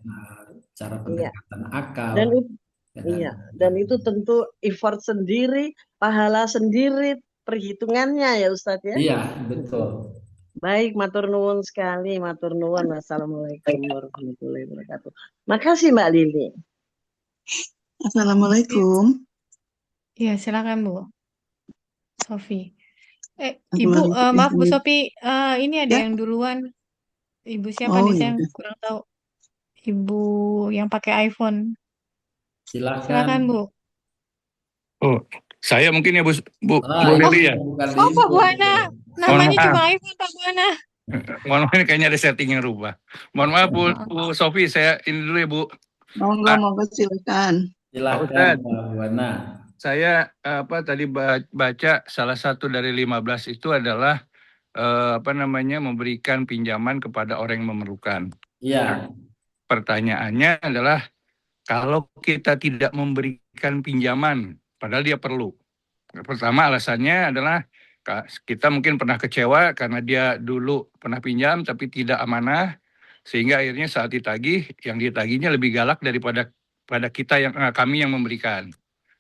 Speaker 1: cara
Speaker 5: iya.
Speaker 1: pendekatan akal,
Speaker 5: Dan itu
Speaker 1: dengan
Speaker 5: iya, dan itu tentu effort sendiri, pahala sendiri, perhitungannya ya Ustadz ya.
Speaker 1: iya,
Speaker 5: Mm-mm.
Speaker 1: betul.
Speaker 5: Baik, matur nuwun sekali, matur nuwun. Wassalamualaikum warahmatullahi wabarakatuh. Makasih Mbak Lili.
Speaker 6: Assalamualaikum.
Speaker 3: Iya, silakan Bu Sofi. Ibu,
Speaker 6: Assalamualaikum.
Speaker 3: maaf Bu Sofi, ini ada
Speaker 6: Ya,
Speaker 3: yang duluan. Ibu siapa
Speaker 6: oh
Speaker 3: nih?
Speaker 6: ya
Speaker 3: Saya
Speaker 6: udah.
Speaker 3: kurang tahu. Ibu yang pakai iPhone.
Speaker 1: Silakan.
Speaker 3: Silakan Bu.
Speaker 7: Oh, saya mungkin ya Bu
Speaker 1: Ah,
Speaker 3: Oh,
Speaker 7: Lili ya.
Speaker 1: bukan
Speaker 3: oh Pak
Speaker 1: Lili.
Speaker 3: Buana.
Speaker 7: Mohon
Speaker 3: Namanya
Speaker 7: maaf,
Speaker 3: cuma iPhone Pak Buana.
Speaker 7: mohon maaf ini kayaknya ada setting yang rubah. Mohon maaf Bu Sofi, saya ini dulu ya Bu.
Speaker 6: Monggo, monggo silakan.
Speaker 7: Pak
Speaker 1: Silakan
Speaker 7: Ustadz,
Speaker 1: Pak Buana.
Speaker 7: saya tadi baca salah satu dari 15 itu adalah memberikan pinjaman kepada orang yang memerlukan.
Speaker 1: Iya,
Speaker 7: Pertanyaannya adalah kalau kita tidak memberikan pinjaman, padahal dia perlu. Pertama alasannya adalah kita mungkin pernah kecewa karena dia dulu pernah pinjam tapi tidak amanah, sehingga akhirnya saat ditagih, yang ditagihnya lebih galak daripada kita kami yang memberikan.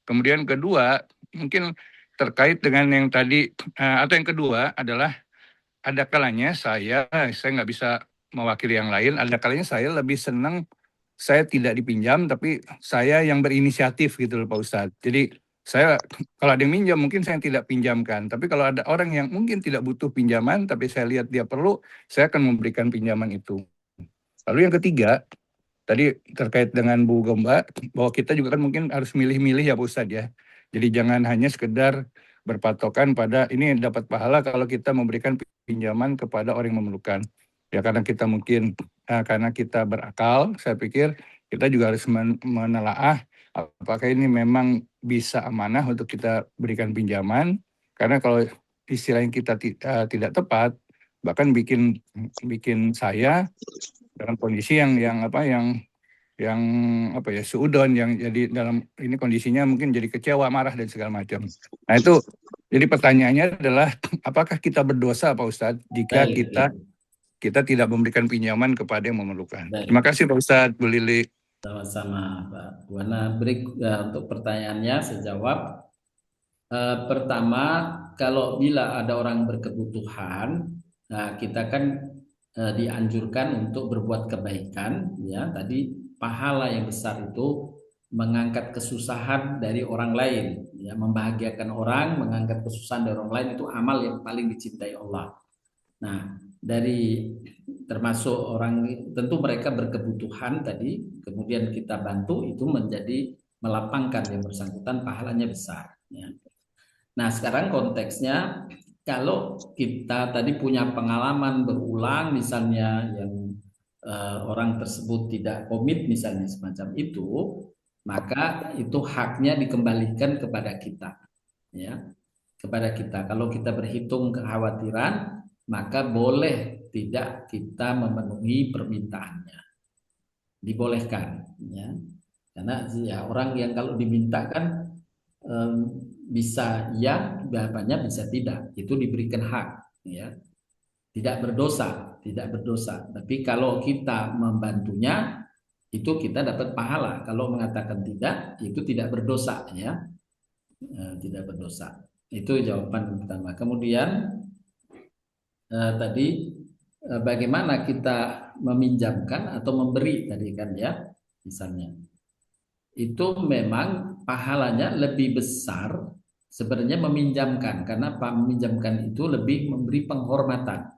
Speaker 7: Kemudian kedua, mungkin terkait dengan yang tadi, atau yang kedua adalah ada kalanya saya nggak bisa mewakili yang lain, ada kalanya saya lebih senang saya tidak dipinjam, tapi saya yang berinisiatif gitu loh Pak Ustadz. Jadi saya kalau ada yang minjam mungkin saya tidak pinjamkan, tapi kalau ada orang yang mungkin tidak butuh pinjaman, tapi saya lihat dia perlu, saya akan memberikan pinjaman itu. Lalu yang ketiga, tadi terkait dengan Bu Gomba, bahwa kita juga kan mungkin harus milih-milih ya Pak Ustadz ya. Jadi jangan hanya sekedar berpatokan pada ini dapat pahala kalau kita memberikan pinjaman kepada orang yang memerlukan. Ya karena kita mungkin karena kita berakal, saya pikir kita juga harus menelaah apakah ini memang bisa amanah untuk kita berikan pinjaman. Karena kalau istilah yang kita tidak tepat, bahkan bikin saya dalam kondisi yang seudon, yang jadi dalam ini kondisinya mungkin jadi kecewa, marah dan segala macam. Nah itu jadi pertanyaannya adalah apakah kita berdosa Pak Ustadz jika
Speaker 1: baik.
Speaker 7: kita tidak memberikan pinjaman kepada yang memerlukan.
Speaker 1: Baik.
Speaker 7: Terima kasih Pak Ustadz, Bu Lili.
Speaker 1: Sama-sama Pak Buana. Untuk pertanyaannya saya jawab. Pertama, kalau bila ada orang berkebutuhan, kita kan dianjurkan untuk berbuat kebaikan, ya. Tadi pahala yang besar itu mengangkat kesusahan dari orang lain, ya, membahagiakan orang, mengangkat kesusahan dari orang lain itu amal yang paling dicintai Allah. Nah, dari termasuk orang tentu mereka berkebutuhan tadi, kemudian kita bantu itu menjadi melapangkan yang bersangkutan pahalanya besar, ya. Nah, sekarang konteksnya kalau kita tadi punya pengalaman berulang misalnya yang orang tersebut tidak komit misalnya semacam itu, maka itu haknya dikembalikan kepada kita, ya, kepada kita. Kalau kita berhitung kekhawatiran, maka boleh tidak kita memenuhi permintaannya, dibolehkan, ya, karena ya orang yang kalau diminta kan bisa ya, jawabannya bisa tidak, itu diberikan hak, ya, tidak berdosa. Tapi kalau kita membantunya itu kita dapat pahala. Kalau mengatakan tidak, itu tidak berdosa, ya, tidak berdosa. Itu jawaban pertama. Kemudian tadi bagaimana kita meminjamkan atau memberi tadi kan, ya, misalnya itu memang pahalanya lebih besar sebenarnya meminjamkan, karena meminjamkan itu lebih memberi penghormatan,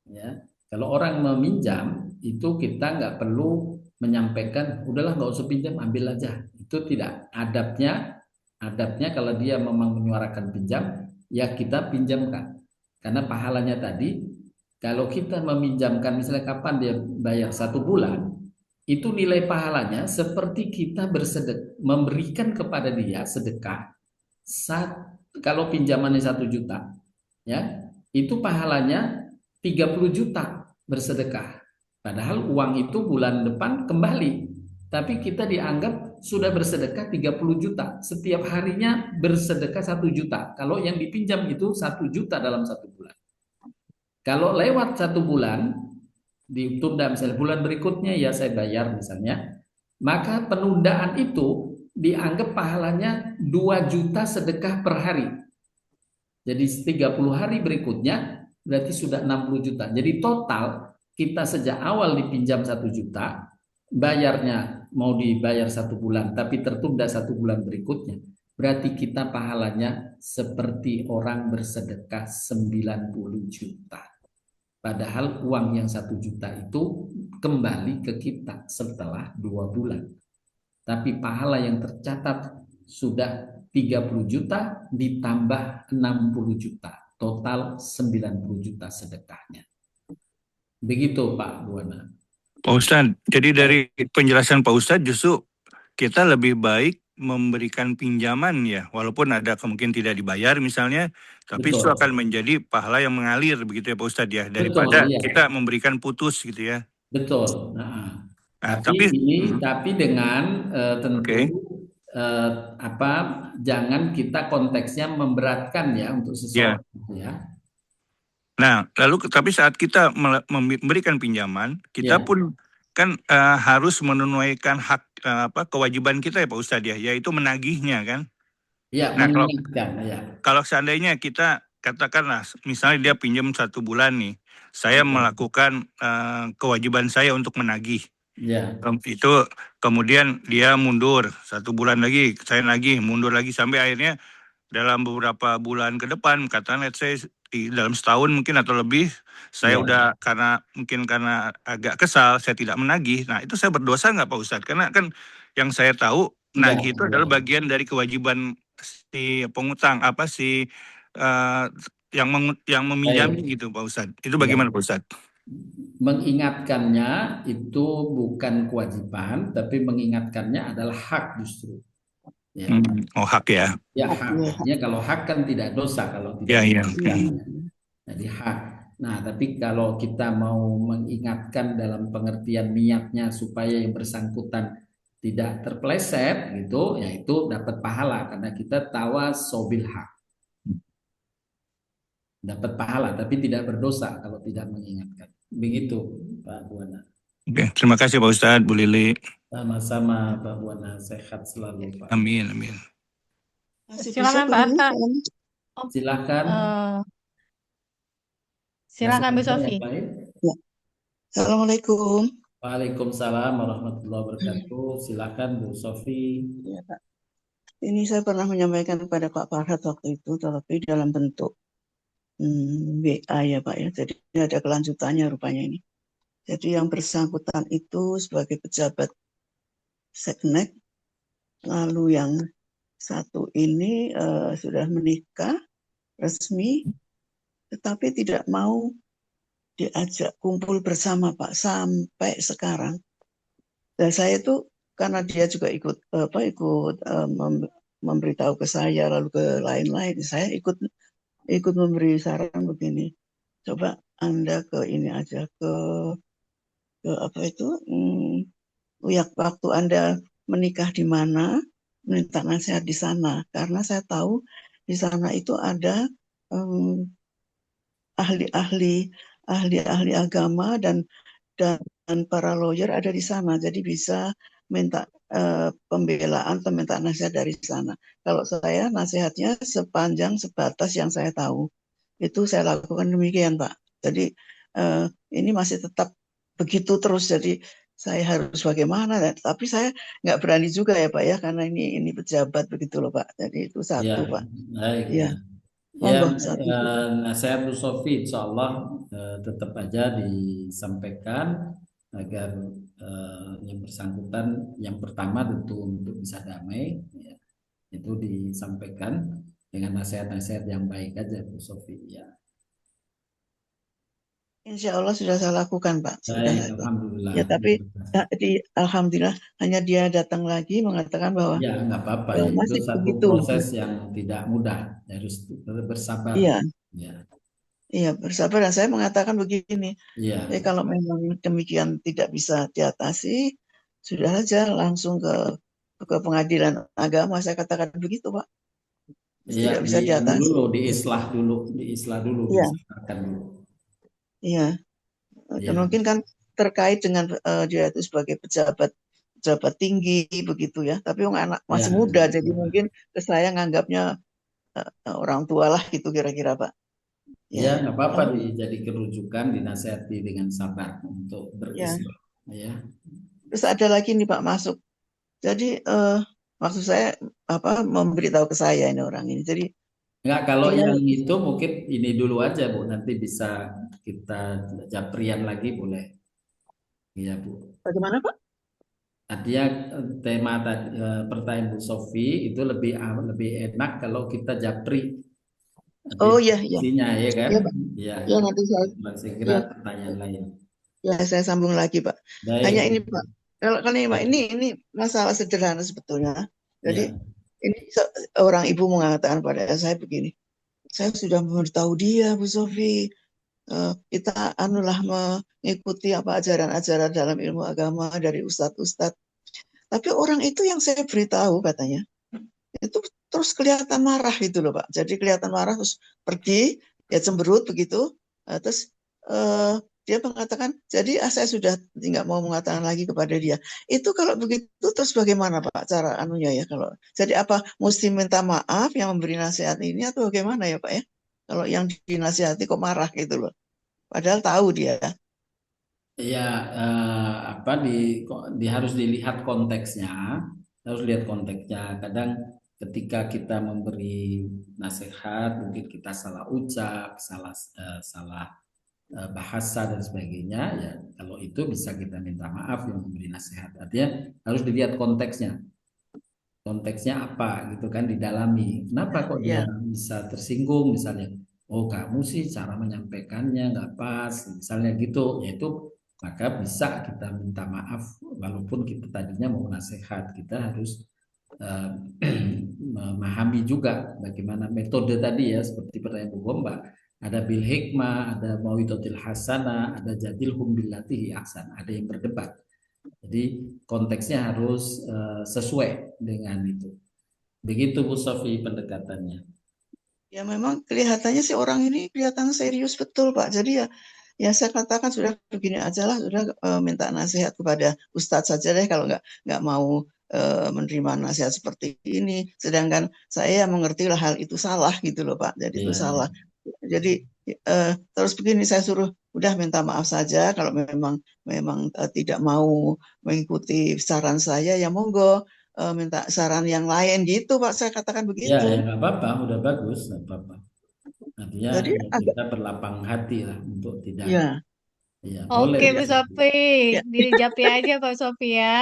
Speaker 1: ya. Kalau orang meminjam itu kita nggak perlu menyampaikan udahlah nggak usah pinjam, ambil aja, itu tidak. Adabnya kalau dia memang menyuarakan pinjam, ya kita pinjamkan. Karena pahalanya tadi, kalau kita meminjamkan, misalnya kapan dia bayar 1 bulan, itu nilai pahalanya seperti kita memberikan kepada dia sedekah. Kalau pinjamannya 1 juta, ya itu pahalanya 30 juta bersedekah. Padahal uang itu bulan depan kembali. Tapi kita dianggap sudah bersedekah 30 juta. Setiap harinya bersedekah 1 juta. Kalau yang dipinjam itu 1 juta dalam 1 bulan. Kalau lewat 1 bulan, ditunda misalnya bulan berikutnya ya saya bayar misalnya, maka penundaan itu dianggap pahalanya 2 juta sedekah per hari. Jadi 30 hari berikutnya berarti sudah 60 juta. Jadi total kita sejak awal dipinjam 1 juta, bayarnya mau dibayar 1 bulan, tapi tertunda 1 bulan berikutnya. Berarti kita pahalanya seperti orang bersedekah 90 juta. Padahal uang yang 1 juta itu kembali ke kita setelah 2 bulan. Tapi pahala yang tercatat sudah 30 juta ditambah 60 juta. Total 90 juta sedekahnya. Begitu Pak Buana.
Speaker 7: Pak Ustadz, jadi dari penjelasan Pak Ustadz justru kita lebih baik memberikan pinjaman ya, walaupun ada kemungkinan tidak dibayar misalnya, tapi itu
Speaker 1: Betul.
Speaker 7: akan menjadi pahala yang mengalir begitu ya Pak Ustadz ya, daripada
Speaker 1: Betul, iya.
Speaker 7: kita memberikan putus gitu ya.
Speaker 1: Betul.
Speaker 7: Tapi
Speaker 1: Tapi dengan tentu jangan kita konteksnya memberatkan ya untuk seseorang ya.
Speaker 7: Nah, lalu tapi saat kita memberikan pinjaman, kita pun kan harus menunaikan hak kewajiban kita ya Pak Ustadz ya, yaitu menagihnya kan.
Speaker 1: Ya,
Speaker 7: nah,
Speaker 1: mengingatkan ya.
Speaker 7: Kalau seandainya kita katakanlah misalnya dia pinjam 1 bulan nih, saya melakukan kewajiban saya untuk menagih.
Speaker 1: Ya.
Speaker 7: Itu kemudian dia mundur 1 bulan lagi, saya nagih, mundur lagi sampai akhirnya dalam beberapa bulan ke depan, katakan let's say dalam setahun mungkin atau lebih, saya udah karena agak kesal, saya tidak menagih. Nah itu saya berdosa nggak Pak Ustadz? Karena kan yang saya tahu nagih itu adalah bagian dari kewajiban si pengutang, yang meminjami gitu Pak Ustadz. Itu bagaimana Pak Ustadz?
Speaker 1: Mengingatkannya itu bukan kewajiban, tapi mengingatkannya adalah hak justru. Ya.
Speaker 7: Hak ya.
Speaker 1: Ya hak. Ya, kalau hak kan tidak dosa kalau tidak. Jadi hak. Nah, tapi kalau kita mau mengingatkan dalam pengertian niatnya supaya yang bersangkutan tidak terpeleset gitu, ya itu dapat pahala karena kita tawasobil hak. Dapat pahala tapi tidak berdosa kalau tidak mengingatkan. Begitu Pak Buana.
Speaker 7: Oke, terima kasih Pak Ustadz, Bu Lili.
Speaker 1: Sama-sama Pak Buana, sehat selalu Pak.
Speaker 7: Amin.
Speaker 3: Silakan Pak Arta.
Speaker 1: Silakan.
Speaker 3: Silakan Bu Sofi.
Speaker 6: Ya. Assalamualaikum.
Speaker 1: Waalaikumsalam warahmatullahi wabarakatuh. Silakan Bu Sofi.
Speaker 6: Ya, Pak. Ini saya pernah menyampaikan kepada Pak Farhad waktu itu, tapi dalam bentuk WA ya Pak ya. Jadi ada kelanjutannya rupanya ini. Jadi yang bersangkutan itu sebagai pejabat Seknek, lalu yang satu ini sudah menikah resmi, tetapi tidak mau diajak kumpul bersama Pak sampai sekarang. Dan saya itu karena dia juga ikut memberitahu ke saya lalu ke lain-lain, saya ikut memberi saran begini. Coba Anda ke ini aja ke waktu Anda menikah di mana, minta nasihat di sana, karena saya tahu di sana itu ada ahli agama dan para lawyer ada di sana, jadi bisa minta pembelaan atau minta nasihat dari sana. Kalau saya nasihatnya sebatas yang saya tahu, itu saya lakukan demikian Pak. Jadi ini masih tetap begitu terus, jadi saya harus bagaimana, tapi saya nggak berani juga ya Pak ya, karena ini pejabat begitu loh Pak. Jadi itu satu Pak.
Speaker 1: Baik.
Speaker 6: Ya.
Speaker 1: Nasihat Bu Sofi insya Allah tetap aja disampaikan agar yang bersangkutan yang pertama tentu untuk bisa damai ya, itu disampaikan dengan nasihat-nasihat yang baik aja Bu Sofi ya.
Speaker 6: Insya Allah sudah saya lakukan, Pak. Sudah
Speaker 1: Baik,
Speaker 6: itu.
Speaker 1: alhamdulillah.
Speaker 6: Ya, tapi alhamdulillah hanya dia datang lagi mengatakan bahwa
Speaker 1: Ya, nggak apa-apa ya. Itu
Speaker 6: masih
Speaker 1: satu
Speaker 6: begitu.
Speaker 1: proses yang tidak mudah. Harus bersabar.
Speaker 6: Iya,
Speaker 1: Ya,
Speaker 6: iya bersabar. Dan saya mengatakan begini,
Speaker 1: iya,
Speaker 6: kalau memang demikian tidak bisa diatasi, sudah saja langsung ke pengadilan agama. Saya katakan begitu, Pak.
Speaker 1: iya.
Speaker 6: Tidak bisa diatasi.
Speaker 1: Diislah dulu,
Speaker 6: Iya,
Speaker 1: disadarkan dulu.
Speaker 6: iya. Dan
Speaker 1: Ya,
Speaker 6: mungkin kan terkait dengan dia itu sebagai pejabat tinggi begitu ya. Tapi anak masih
Speaker 1: ya.
Speaker 6: muda, jadi mungkin saya nganggapnya orang tua lah gitu kira-kira, Pak.
Speaker 1: Ya,
Speaker 6: Ya,
Speaker 1: nggak apa-apa
Speaker 6: lalu
Speaker 1: dijadi kerujukan, dinasihati dengan sabar untuk
Speaker 6: ya.
Speaker 1: berislam. Ya,
Speaker 6: Terus ada lagi nih Pak masuk. Jadi maksud saya memberitahu ke saya ini orang ini. Jadi
Speaker 1: nggak, kalau
Speaker 6: dia
Speaker 1: yang itu mungkin ini dulu aja Bu, nanti bisa kita japrian lagi boleh. Iya Bu.
Speaker 6: bagaimana Pak?
Speaker 1: Artinya tema tadi, pertanyaan Bu Sofi itu lebih enak kalau kita japri
Speaker 6: Oh iya iya.
Speaker 1: isinya ya kan?
Speaker 6: Iya Pak.
Speaker 1: Ya,
Speaker 6: Ya nanti
Speaker 1: saya kira
Speaker 6: ya,
Speaker 1: pertanyaan lain.
Speaker 6: ya saya sambung lagi Pak. Hanya
Speaker 1: Baik,
Speaker 6: ini Pak. Kalau ini Pak, ini masalah sederhana sebetulnya. Jadi
Speaker 1: ya,
Speaker 6: ini orang ibu mengatakan pada saya begini. Saya sudah memberitahu dia, Bu Sofi, kita anulah mengikuti apa ajaran-ajaran dalam ilmu agama dari ustadz-ustadz. Tapi orang itu yang saya beritahu katanya, itu terus kelihatan marah gitu loh Pak. Jadi kelihatan marah terus pergi, ya cemberut begitu. Terus dia mengatakan, jadi saya sudah tidak mau mengatakan lagi kepada dia. Itu kalau begitu terus bagaimana Pak cara anunya ya kalau. Jadi apa mesti minta maaf yang memberi nasihat ini atau bagaimana ya Pak ya? Kalau yang dinasihati kok marah gitu loh. Padahal tahu dia.
Speaker 1: ya harus dilihat konteksnya, harus lihat konteksnya. Kadang ketika kita memberi nasihat, mungkin kita salah ucap, salah bahasa dan sebagainya, ya kalau itu bisa kita minta maaf yang memberi nasihat. Artinya harus dilihat konteksnya. Konteksnya apa gitu kan, didalami. Kenapa kok dia
Speaker 6: Ya,
Speaker 1: bisa tersinggung misalnya? Oh, kamu sih cara menyampaikannya nggak pas, misalnya gitu. Yaitu maka bisa kita minta maaf walaupun kita tadinya mau nasihat. Kita harus eh, memahami juga bagaimana metode tadi ya, seperti pertanyaan Bu Bomba. Ada bil hikmah, ada mau'izatul hasanah, ada jadilhum billatihi ahsan, ada yang berdebat. Jadi konteksnya harus sesuai dengan itu. Begitu Bu Sofi pendekatannya.
Speaker 6: ya memang kelihatannya sih orang ini kelihatan serius betul Pak. Jadi ya saya katakan sudah begini aja lah, sudah minta nasihat kepada Ustadz saja deh kalau nggak mau menerima nasihat seperti ini. Sedangkan saya mengerti lah hal itu salah gitu loh Pak. Jadi itu
Speaker 1: Iya,
Speaker 6: salah. Jadi terus begini saya suruh udah minta maaf saja kalau memang tidak mau mengikuti saran saya ya monggo minta saran yang lain gitu Pak. Saya katakan
Speaker 1: ya, ya
Speaker 6: begitu.
Speaker 1: nggak apa-apa, udah bagus, nggak apa-apa. Artinya
Speaker 6: Jadi
Speaker 1: ya
Speaker 6: agak
Speaker 1: kita berlapang hati lah untuk tidak,
Speaker 6: ya
Speaker 1: ya boleh
Speaker 3: Oke, Bu
Speaker 1: begitu.
Speaker 3: Sofi.
Speaker 6: ya.
Speaker 3: Dijawab aja, Pak Sofi ya.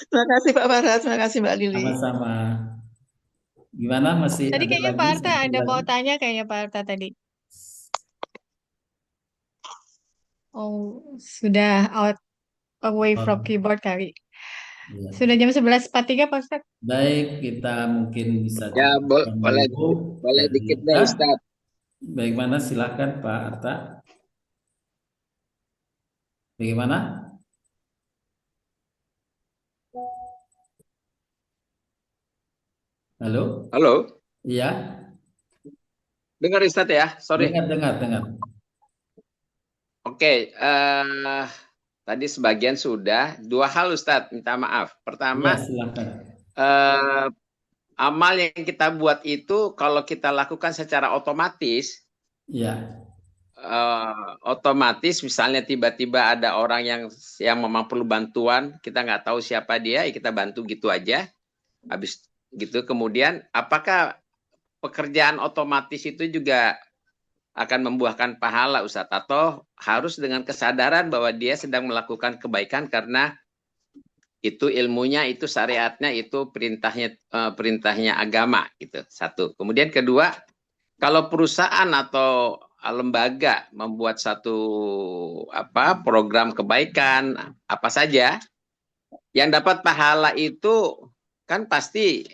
Speaker 6: Terima kasih Pak Farhat, terima kasih Mbak Lili.
Speaker 1: Sama-sama. Gimana, masih
Speaker 3: Tadi
Speaker 1: ada
Speaker 3: kayaknya
Speaker 1: lagi
Speaker 3: Pak Arta
Speaker 1: satu
Speaker 3: ada mau
Speaker 1: lagi?
Speaker 3: tanya kayaknya Pak Arta tadi. Oh, sudah out away from
Speaker 1: Oh,
Speaker 3: keyboard kali.
Speaker 1: iya.
Speaker 3: Sudah jam 11.43 Pak Ustaz.
Speaker 1: Baik, kita mungkin bisa
Speaker 8: Ya,
Speaker 1: cukupkan
Speaker 8: boleh
Speaker 1: dulu
Speaker 8: boleh
Speaker 1: dari
Speaker 8: dikit deh
Speaker 1: kita.
Speaker 8: Ustaz.
Speaker 1: Bagaimana, silakan Pak Arta. Bagaimana? Halo?
Speaker 8: Halo,
Speaker 1: Iya,
Speaker 8: dengar Ustaz ya? Sorry.
Speaker 1: dengar.
Speaker 8: Oke, tadi sebagian sudah. Dua hal Ustaz, minta maaf.
Speaker 1: Iya,
Speaker 8: Pertama,
Speaker 1: silakan.
Speaker 8: amal yang kita buat itu kalau kita lakukan secara otomatis,
Speaker 1: Iya,
Speaker 8: otomatis misalnya tiba-tiba ada orang yang memang perlu bantuan, kita nggak tahu siapa dia, ya kita bantu gitu aja. Habis gitu kemudian apakah pekerjaan otomatis itu juga akan membuahkan pahala Ustadz, atau harus dengan kesadaran bahwa dia sedang melakukan kebaikan karena itu ilmunya, itu syariatnya, itu perintahnya agama gitu. Satu. Kemudian kedua, kalau perusahaan atau lembaga membuat satu program kebaikan apa saja, yang dapat pahala itu kan pasti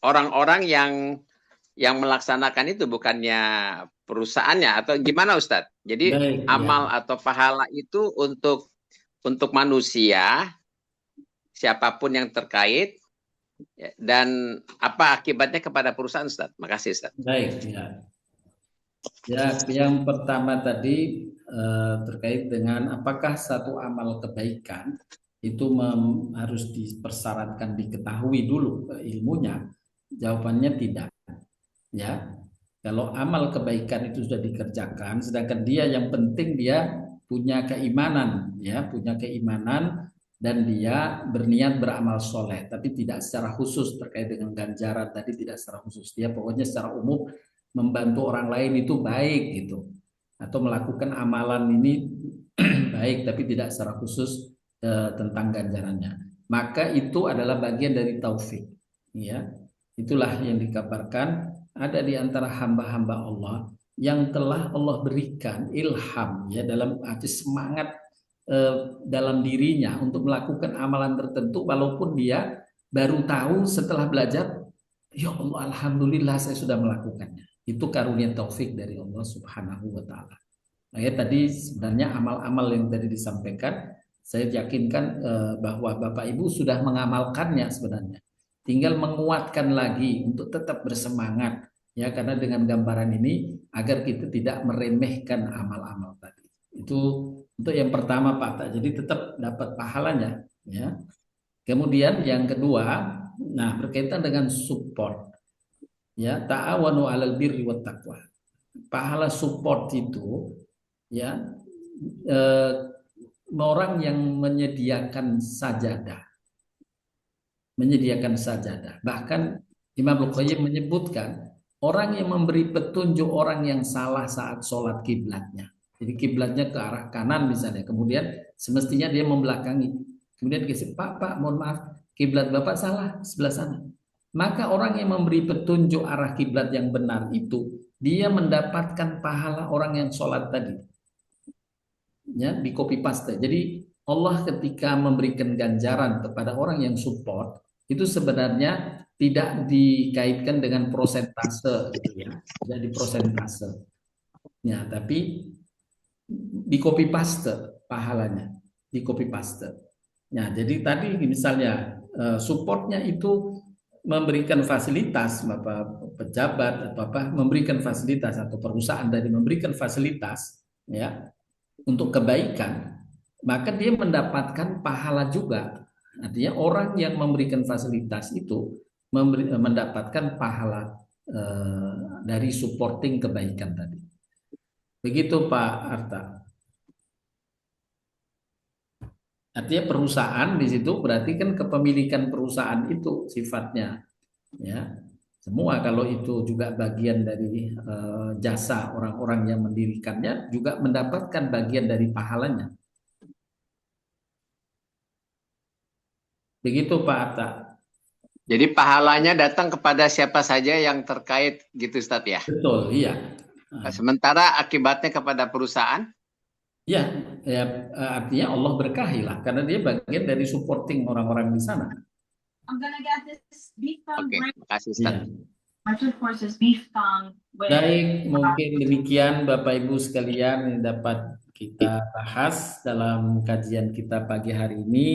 Speaker 8: orang-orang yang melaksanakan itu, bukannya perusahaannya, atau gimana Ustadz? Jadi
Speaker 1: Baik,
Speaker 8: amal
Speaker 1: ya.
Speaker 8: atau pahala itu untuk manusia, siapapun yang terkait, dan apa akibatnya kepada perusahaan, Ustadz? Makasih, Ustadz.
Speaker 1: Baik, ya. Ya, yang pertama tadi terkait dengan apakah satu amal kebaikan itu harus dipersyaratkan diketahui dulu ilmunya? Jawabannya tidak. Ya, kalau amal kebaikan itu sudah dikerjakan, sedangkan dia yang penting dia punya keimanan, ya, punya keimanan dan dia berniat beramal soleh, tapi tidak secara khusus terkait dengan ganjaran tadi, tidak secara khusus. Dia pokoknya secara umum membantu orang lain itu baik gitu, atau melakukan amalan ini baik, tapi tidak secara khusus tentang ganjarannya. Maka itu adalah bagian dari taufik, ya. Itulah yang dikabarkan ada di antara hamba-hamba Allah yang telah Allah berikan ilham, ya, dalam arti semangat dalam dirinya untuk melakukan amalan tertentu, walaupun dia baru tahu setelah belajar, ya Allah, alhamdulillah saya sudah melakukannya. Itu karunia taufik dari Allah Subhanahu wa taala. Nah, ya, tadi sebenarnya amal-amal yang tadi disampaikan, saya yakinkan bahwa Bapak Ibu sudah mengamalkannya sebenarnya. Tinggal menguatkan lagi untuk tetap bersemangat, ya, karena dengan gambaran ini agar kita tidak meremehkan amal-amal tadi. Itu untuk yang pertama, Pak. Jadi tetap dapat pahalanya, ya. Kemudian yang kedua, nah, berkaitan dengan support, ya, ta'awanu 'alal birri wat taqwa. Pahala support itu, ya, orang yang menyediakan sajadah. Bahkan Imam Al-Qayyim menyebutkan orang yang memberi petunjuk orang yang salah saat sholat kiblatnya. Jadi kiblatnya ke arah kanan misalnya, kemudian semestinya dia membelakangi. Kemudian kisah, Pak, mohon maaf, kiblat Bapak salah sebelah sana. Maka orang yang memberi petunjuk arah kiblat yang benar itu, dia mendapatkan pahala orang yang sholat tadi. Ya, di copy paste. Jadi Allah ketika memberikan ganjaran kepada orang yang support, itu sebenarnya tidak dikaitkan dengan prosentase, gitu ya, tidak di prosentase. Ya, tapi di copy paste pahalanya, di copy paste. Nah, jadi tadi misalnya supportnya itu memberikan fasilitas, Bapak pejabat atau apa, memberikan fasilitas, atau perusahaan dari memberikan fasilitas, ya, untuk kebaikan, maka dia mendapatkan pahala juga. Artinya orang yang memberikan fasilitas itu mendapatkan pahala dari supporting kebaikan tadi. Begitu Pak Arta. Artinya perusahaan di situ berarti kan kepemilikan perusahaan itu sifatnya, ya. Semua kalau itu juga bagian dari jasa orang-orang yang mendirikannya juga mendapatkan bagian dari pahalanya. Begitu Pak Atta.
Speaker 8: Jadi pahalanya datang kepada siapa saja yang terkait gitu Ustadz ya?
Speaker 1: Betul, iya.
Speaker 8: Sementara akibatnya kepada perusahaan?
Speaker 1: Ya, artinya Allah berkahi lah, karena dia bagian dari supporting orang-orang di sana.
Speaker 8: Oke, makasih Ustaz.
Speaker 1: Baik, mungkin demikian Bapak Ibu sekalian yang dapat kita bahas dalam kajian kita pagi hari ini.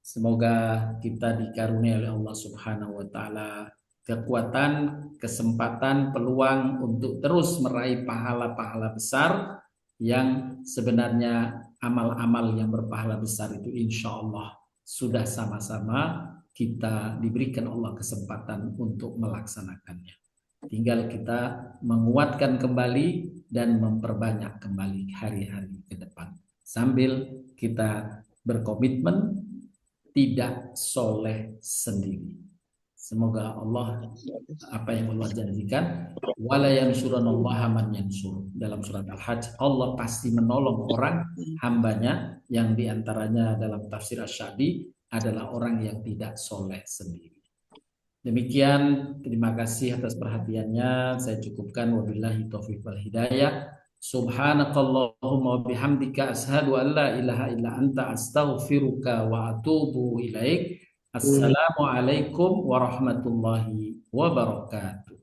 Speaker 1: Semoga kita dikaruniai oleh Allah Subhanahu wa taala kekuatan, kesempatan, peluang untuk terus meraih pahala-pahala besar yang sebenarnya amal-amal yang berpahala besar itu insya Allah sudah sama-sama kita diberikan Allah kesempatan untuk melaksanakannya. Tinggal kita menguatkan kembali dan memperbanyak kembali hari-hari ke depan. Sambil kita berkomitmen tidak soleh sendiri. Semoga Allah, apa yang Allah janjikan, wala yansuranallahu man yansur. Dalam surat Al-Hajj, Allah pasti menolong orang hambanya yang diantaranya dalam tafsir Asy-Sya'bi adalah orang yang tidak soleh sendiri. Demikian, terima kasih atas perhatiannya. Saya cukupkan, wabillahi taufiq wal hidayah. Subhanakallahumma wa bihamdika asyhadu an la ilaha illa anta astaghfiruka wa atubu ilaik. Assalamualaikum warahmatullahi wabarakatuh.